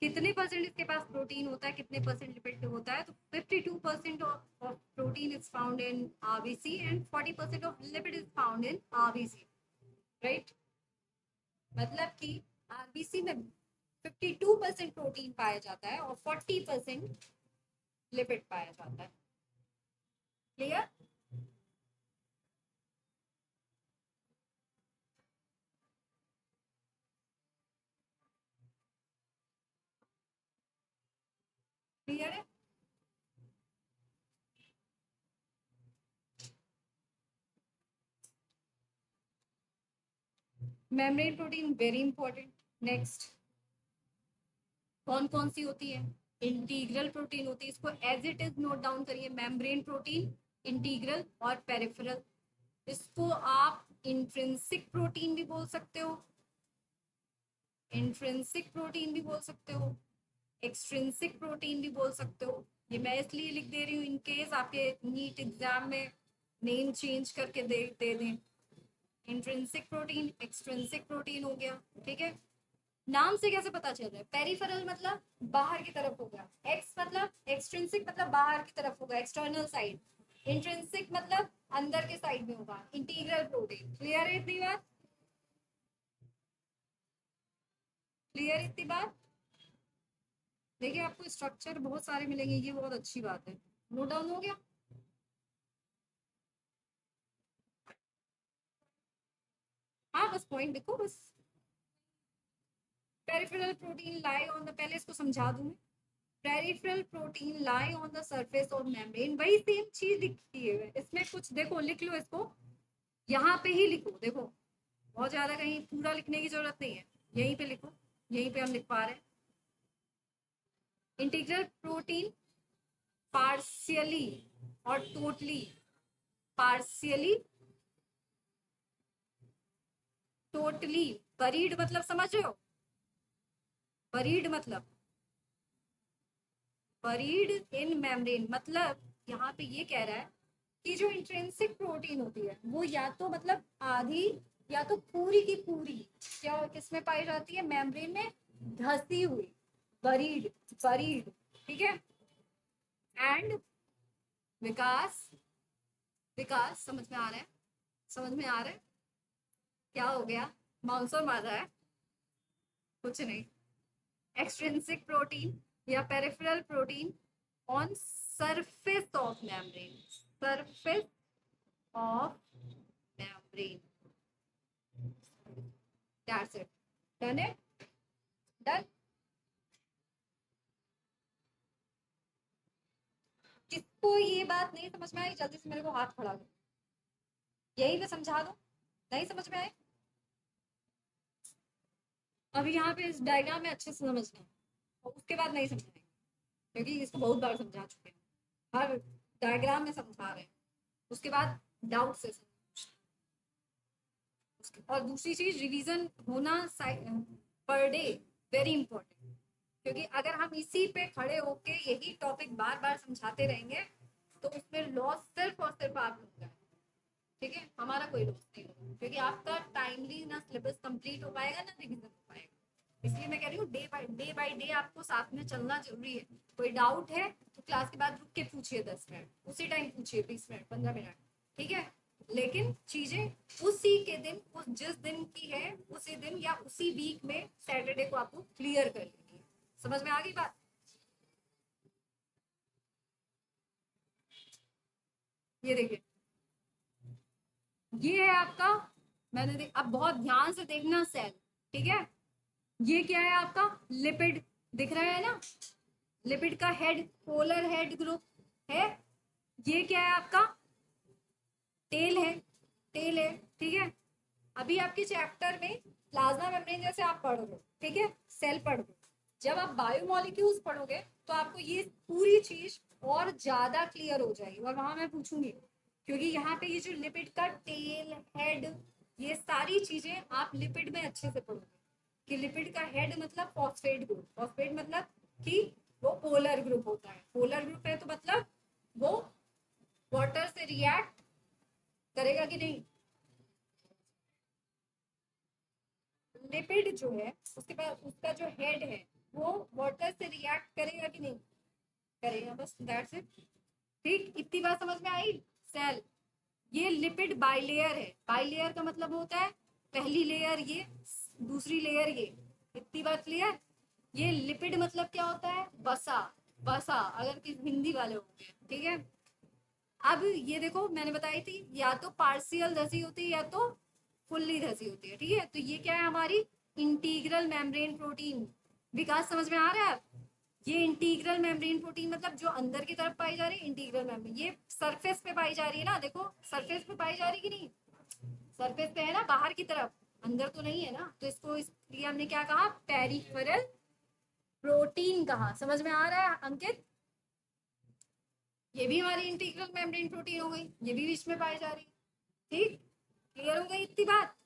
कितने परसेंट इसके पास प्रोटीन होता है, कितने परसेंट लिपिड होता है? तो 52% of protein is found in RBC and 40% of lipid is found in RBC, right? मतलब कि आरबीसी में 52% प्रोटीन पाया जाता है और 40% लिपिड पाया जाता है। क्लियर? क्लियर है? Membrane protein very important. Next, कौन कौन सी होती है? इंटीग्रल प्रोटीन होती है, इसको as it is note down करिए। मेम्ब्रेन प्रोटीन, इंटीग्रल और पेरिफेरल। इसको आप इंट्रिंसिक प्रोटीन भी बोल सकते हो, इंट्रिंसिक प्रोटीन भी बोल सकते हो, एक्सट्रिंसिक प्रोटीन भी बोल सकते हो। ये मैं इसलिए लिख दे रही हूँ इन केस आपके नीट एग्जाम में नेम चेंज करके दे दें। इंट्रिंसिक प्रोटीन, एक्सट्रिंसिक प्रोटीन हो गया, ठीक है? नाम से कैसे पता चल रहा है? पेरिफेरल मतलब बाहर की तरफ होगा, एक्स मतलब एक्सट्रिंसिक मतलब बाहर की तरफ होगा, एक्सटर्नल साइड। इंट्रिंसिक मतलब अंदर के साइड में होगा, इंटीग्रल प्रोटीन। क्लियर है इतनी बात? क्लियर इतनी बात? देखिए आपको स्ट्रक्चर बहुत सारे मिलेंगे, ये बहुत अच्छी बात है। नोट डाउन हो गया? हाँ बस पॉइंट देखो बस। Peripheral protein lie on the, पहले इसको समझा दूं मैं। Peripheral protein lie on the surface of membrane, वही सेम चीज लिखी है इसमें, कुछ देखो लिख लो इसको, यहाँ पे ही लिखो। देखो बहुत ज्यादा कहीं पूरा लिखने की जरूरत नहीं है, यहीं पे लिखो, यहीं पे हम लिख पा रहे हैं। इंटीग्रल प्रोटीन पार्शियली और टोटली, पार्शियली टोटली बरीड मतलब समझ रहे हो? बरीड मतलब बरीड इन मेम्ब्रेन, मतलब यहाँ पे ये कह रहा है कि जो इंट्रिंसिक प्रोटीन होती है वो या तो मतलब आधी या तो पूरी की पूरी क्या किसमें पाई जाती है? मेम्ब्रेन में धसी हुई, बरीड, बरीड, ठीक है? एंड विकास, विकास समझ में आ रहा है? समझ में आ रहा है? क्या हो गया? माउंसर मार रहा है? कुछ नहीं। एक्सट्रिंसिक प्रोटीन या peripheral protein on surface of membrane, surface of membrane, that's it. Done है? डन? किसको ये बात नहीं समझ में आई जल्दी से मेरे को हाथ खड़ा करो, यही पे समझा दो। नहीं समझ में आए? अभी यहाँ पे इस डायग्राम में अच्छे से समझना, और उसके बाद नहीं समझना, क्योंकि इसको बहुत बार समझा चुके हैं, हर डायग्राम में समझा रहे हैं, उसके बाद डाउट से और दूसरी चीज रिवीजन होना पर डे, वेरी इंपॉर्टेंट। क्योंकि अगर हम इसी पे खड़े होके यही टॉपिक बार बार समझाते रहेंगे तो उसमें लॉस सिर्फ और सिर्फ आप लोग का है। ठीक है, हमारा कोई लॉस नहीं होगा, क्योंकि आपका टाइमली ना सिलेबस कंप्लीट हो पाएगा ना रिवीजन हो पाएगा। इसलिए मैं कह रही हूँ डे बाय डे आपको साथ में चलना जरूरी है। कोई डाउट है तो क्लास के बाद रुक के पूछिए, 10 मिनट उसी टाइम पूछिए, 20 मिनट 15 मिनट, ठीक है। लेकिन चीजें उसी के दिन, उस जिस दिन की है उसी दिन या उसी वीक में सैटरडे को आपको क्लियर कर लेनी है। समझ में आ गई बात? ये देखिए, ये है आपका, अब बहुत ध्यान से देखना सेल, ठीक है। ये क्या है आपका? लिपिड, दिख रहा है ना? लिपिड का हेड, पोलर हेड ग्रुप है। ये क्या है आपका? टेल है, टेल है, ठीक है। अभी आपके चैप्टर में प्लाज्मा मेम्ब्रेन जैसे आप पढ़ रहे हो, ठीक है, सेल पढ़ रहे हो। जब आप बायोमोलिक्यूल्स पढ़ोगे तो आपको ये पूरी चीज और ज्यादा क्लियर हो जाएगी, और वहां मैं पूछूंगी, क्योंकि यहाँ पे ये जो लिपिड का टेल, हेड, ये सारी चीजें आप लिपिड में अच्छे से पढ़ोगे कि लिपिड का हेड मतलब फॉस्फेट ग्रुप, फॉस्फेट मतलब कि वो पोलर ग्रुप होता है, पोलर ग्रुप है तो मतलब वो वाटर से रिएक्ट करेगा कि नहीं। लिपिड जो है उसके पास, उसका जो हेड है वो वाटर से रिएक्ट करेगा कि नहीं करेगा, बस दैट्स इट। ठीक, इतनी बात समझ में आई? सेल, ये लिपिड बाइलेयर है। बाइलेयर का मतलब होता है पहली लेयर ये, दूसरी लेयर ये। इतनी बात क्लियर? ये लिपिड मतलब क्या होता है? बसा, बसा अगर किस हिंदी वाले होंगे, ठीक है। अब ये देखो, मैंने बताई थी या तो पार्शियल धसी होती है या तो फुल्ली धसी होती है, ठीक है। तो ये क्या है हमारी? Integral membrane protein. विकास समझ में आ रहा है? ये इंटीग्रल मेम्ब्रेन प्रोटीन मतलब जो अंदर की तरफ पाई जा रही है, इंटीग्रल मेम्ब्रेन। ये सरफेस पे पाई जा रही है ना, देखो सरफेस पे पाई जा रही है कि नहीं? सरफेस पे है ना, बाहर की तरफ, अंदर तो नहीं है ना। तो इसको इसलिए हमने क्या कहा? पेरिफेरल प्रोटीन कहा। समझ में आ रहा है अंकित? ये भी हमारी इंटीग्रल मेम्ब्रेन प्रोटीन हो गई, ये भी बीच में पाई जा रही है। ठीक, क्लियर हो गई इतनी बात?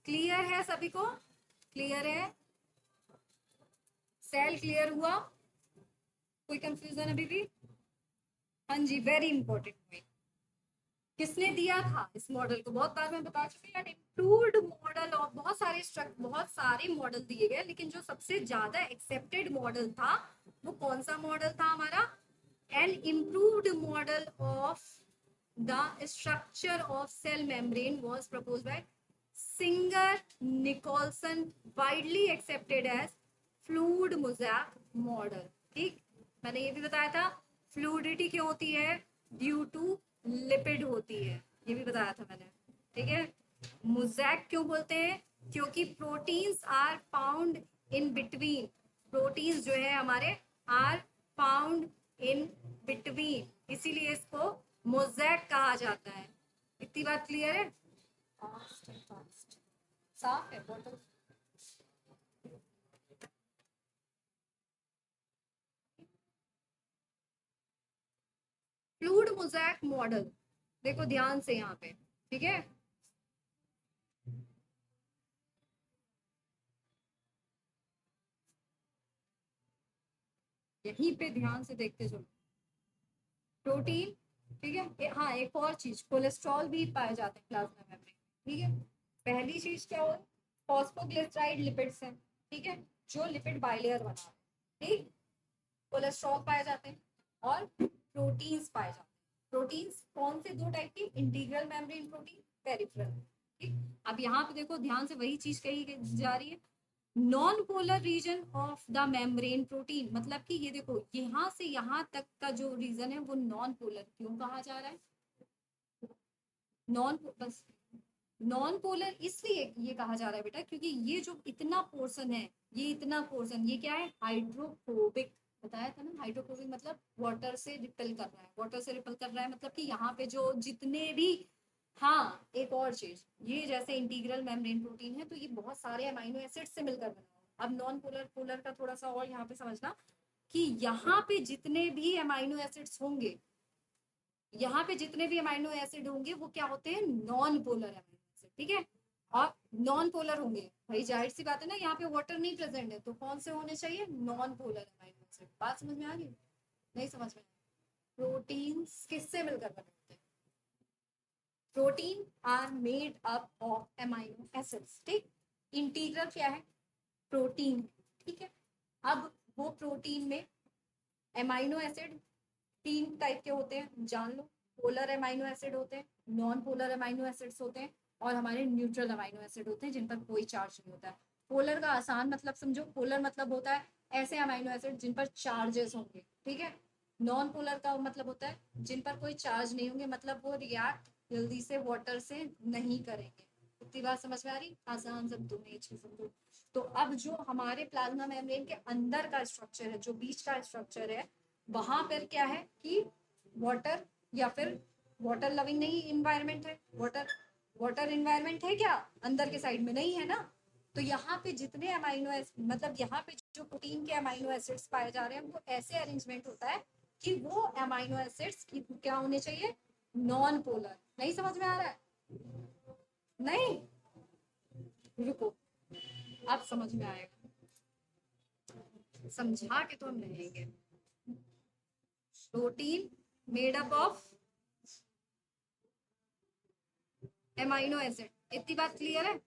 क्लियर है सभी को? क्लियर है? सेल क्लियर हुआ? कोई कंफ्यूजन अभी भी? हाँ जी, वेरी इंपॉर्टेंट पॉइंट। किसने दिया था इस मॉडल को? बहुत बार मैं बता चुकी हूँ, इम्प्रूव्ड मॉडल ऑफ, बहुत सारे मॉडल दिए गए, लेकिन जो सबसे ज्यादा एक्सेप्टेड मॉडल था वो कौन सा मॉडल था हमारा? An improved model of the structure of cell membrane was proposed by Singer Nicolson, widely accepted as fluid mosaic model. ठीक, मैंने ये भी बताया था फ्लूइडिटी क्यों होती है? ड्यू टू लिपिड होती है, ये भी बताया था मैंने, ठीक है। मोज़ेक क्यों बोलते हैं? क्योंकि proteins are found in between, proteins जो है हमारे आर फाउंड इन बिटवीन, इसीलिए इसको मोज़ेक कहा जाता है। इतनी बात क्लियर है? फास्ट फास्ट, साफ है बॉटल। फ्लूइड मोज़ेक मॉडल, देखो ध्यान से यहाँ पे, ठीक है। यहीं पे ध्यान से देखते चलो। प्रोटीन, ठीक है। हाँ, एक और चीज, कोलेस्ट्रॉल भी पाए जाते हैं प्लाज्मा मेम्ब्रेन, ठीक है। पहली चीज क्या हो? फॉस्फोग्लिसराइड लिपिड्स हैं, ठीक है, जो लिपिड बाइलेयर बना है, ठीक। कोलेस्ट्रॉल पाए जाते हैं और प्रोटीन्स पाए जाते हैं। प्रोटीन्स कौन से? दो टाइप की, इंटीग्रल मेम्ब्रेन प्रोटीन, पेरिफेरल, ठीक। अब यहाँ पे देखो ध्यान से, वही चीज कही जा रही है, non polar region of the membrane protein, मतलब कि ये देखो यहाँ से यहाँ तक का जो रीजन है वो नॉन पोलर क्यों कहा जा रहा है? नॉन, बस नॉन पोलर इसलिए ये कहा जा रहा है बेटा, क्योंकि ये जो इतना पोर्शन है, ये इतना पोर्शन, ये क्या है? हाइड्रोफोबिक। बताया था ना, हाइड्रोफोबिक मतलब वाटर से रिपेल कर रहा है, वाटर से रिपेल कर रहा है मतलब कि यहाँ पे जो जितने भी, हाँ एक और चीज, ये जैसे इंटीग्रल मेम्ब्रेन प्रोटीन है तो ये बहुत सारे अमाइनो एसिड से मिलकर बना है। अब नॉन पोलर, पोलर का थोड़ा सा और यहाँ पे समझना कि यहाँ पे जितने भी अमाइनो एसिड्स होंगे, यहाँ पे जितने भी अमाइनो एसिड होंगे वो क्या होते हैं? नॉन पोलर अमाइनो एसिड, ठीक है। और नॉन पोलर होंगे, भाई जाहिर सी बात है ना, यहाँ पे वाटर नहीं प्रेजेंट है तो कौन से होने चाहिए? Non polar amino acid. बात समझ में आ रही? नहीं समझ में? प्रोटीन्स किससे मिलकर बने होते हैं? Protein are made up of amino acids, ठीक। इंटीग्रल क्या है, प्रोटीन, ठीक है। अब वो प्रोटीन में एमाइनो एसिड 3 टाइप के होते हैं, जान लो। पोलर एमाइनो एसिड होते हैं, नॉन पोलर एमाइनो एसिड्स होते हैं, और हमारे न्यूट्रल अमाइनो एसिड होते हैं जिन पर कोई चार्ज नहीं होता है। पोलर का आसान मतलब समझो, पोलर मतलब होता है ऐसे अमाइनो एसिड जिन पर चार्जेस होंगे, ठीक है। नॉन पोलर का मतलब होता है जिन पर कोई चार्ज नहीं होंगे, मतलब वो रिएक्ट जल्दी से वाटर से नहीं करेंगे। इतनी बात समझ में आ रही, आसान शब्दों में ये चीज समझो। तो अब जो हमारे प्लाज्मा मेम्ब्रेन के अंदर का स्ट्रक्चर है, जो बीच का स्ट्रक्चर है, वहां पर क्या है कि वाटर या फिर वाटर लविंग नहीं इन्वायरमेंट है, वाटर वाटर इन्वायरमेंट है क्या, अंदर के साइड में नहीं है ना। तो यहाँ पे जितने अमाइनो एसिड, मतलब यहाँ पे जो प्रोटीन के अमाइनो एसिड्स पाए जा रहे हैं, वो ऐसे अरेंजमेंट होता है कि वो अमाइनो एसिड्स क्या होने चाहिए, नॉन पोलर। नहीं समझ में आ रहा है, नहीं, रुको, अब समझ में आएगा, समझा के तो हम रहेंगे। Protein made up of amino acid, इतनी बात क्लियर है।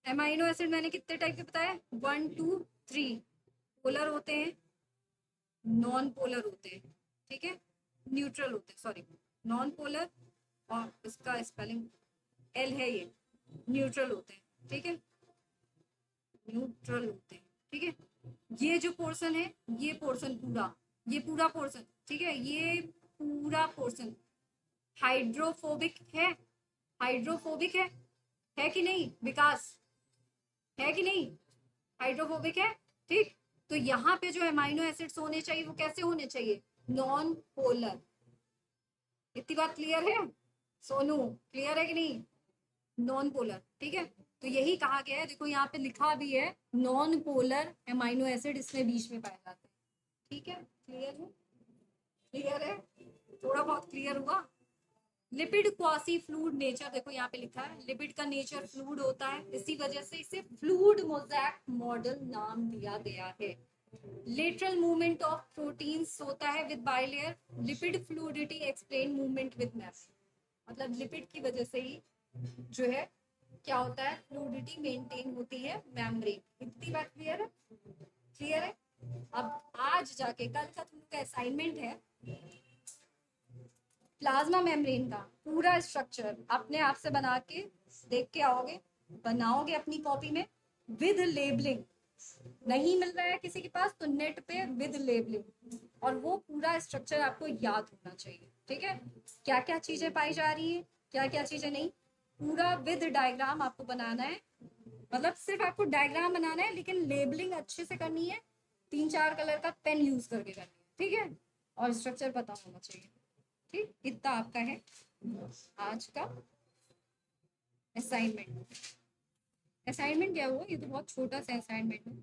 एमाइनो एसिड मैंने कितने टाइप के बताए, 1 2 3। पोलर होते हैं, नॉन पोलर होते हैं, ठीक है, न्यूट्रल होते हैं, सॉरी, नॉन पोलर, और इसका स्पेलिंग एल है ये, न्यूट्रल होते हैं, ठीक है, न्यूट्रल होते हैं, ठीक है। ये जो पोर्शन है, ये पोर्शन पूरा, ये पूरा पोर्शन, ठीक है, ये पूरा पोर्शन हाइड्रोफोबिक है, हाइड्रोफोबिक है कि नहीं विकास, है कि नहीं, हाइड्रोफोबिक है, ठीक। तो यहाँ पे जो अमाइनो एसिड्स होने चाहिए वो कैसे होने चाहिए, नॉन पोलर। इतनी बात क्लियर है सोनू, क्लियर है कि नहीं, नॉन पोलर, ठीक है। तो यही कहा गया है, देखो यहाँ पे लिखा भी है नॉन पोलर अमाइनो एसिड इसमें बीच में पाए जाते हैं, ठीक है। क्लियर है, क्लियर है, थोड़ा बहुत क्लियर हुआ। लिपिड क्वासी फ्लूइड नेचर, देखो यहाँ पे लिखा है लिपिड का नेचर फ्लूइड होता है, इसी वजह से इसे फ्लूइड मोज़ैक मॉडल नाम दिया गया है। लेटरल मूवमेंट ऑफ प्रोटीन्स होता है with bilayer, lipid fluidity explain movement with mass, मतलब लिपिड की वजह से ही जो है क्या होता है, फ्लूइडिटी मेंटेन होती है मेम्ब्रेन। इतनी बात क्लियर है, क्लियर है। अब आज जाके कल का तुम लोग का असाइनमेंट है, प्लाज्मा मेम्ब्रेन का पूरा स्ट्रक्चर अपने आप से बना के देख के आओगे, बनाओगे अपनी कॉपी में विद लेबलिंग। नहीं मिल रहा है किसी के पास तो नेट पे विद लेबलिंग, और वो पूरा स्ट्रक्चर आपको याद होना चाहिए, ठीक है। क्या क्या चीजें पाई जा रही है, क्या क्या चीजें नहीं, पूरा विद डायग्राम आपको बनाना है। मतलब सिर्फ आपको डायग्राम बनाना है, लेकिन लेबलिंग अच्छे से करनी है, 3 4 कलर का पेन यूज करके करनी है, ठीक है। और स्ट्रक्चर पता होना चाहिए, ठीक। इतना आपका है आज का असाइनमेंट। असाइनमेंट क्या हुआ, ये तो बहुत छोटा सा असाइनमेंट है।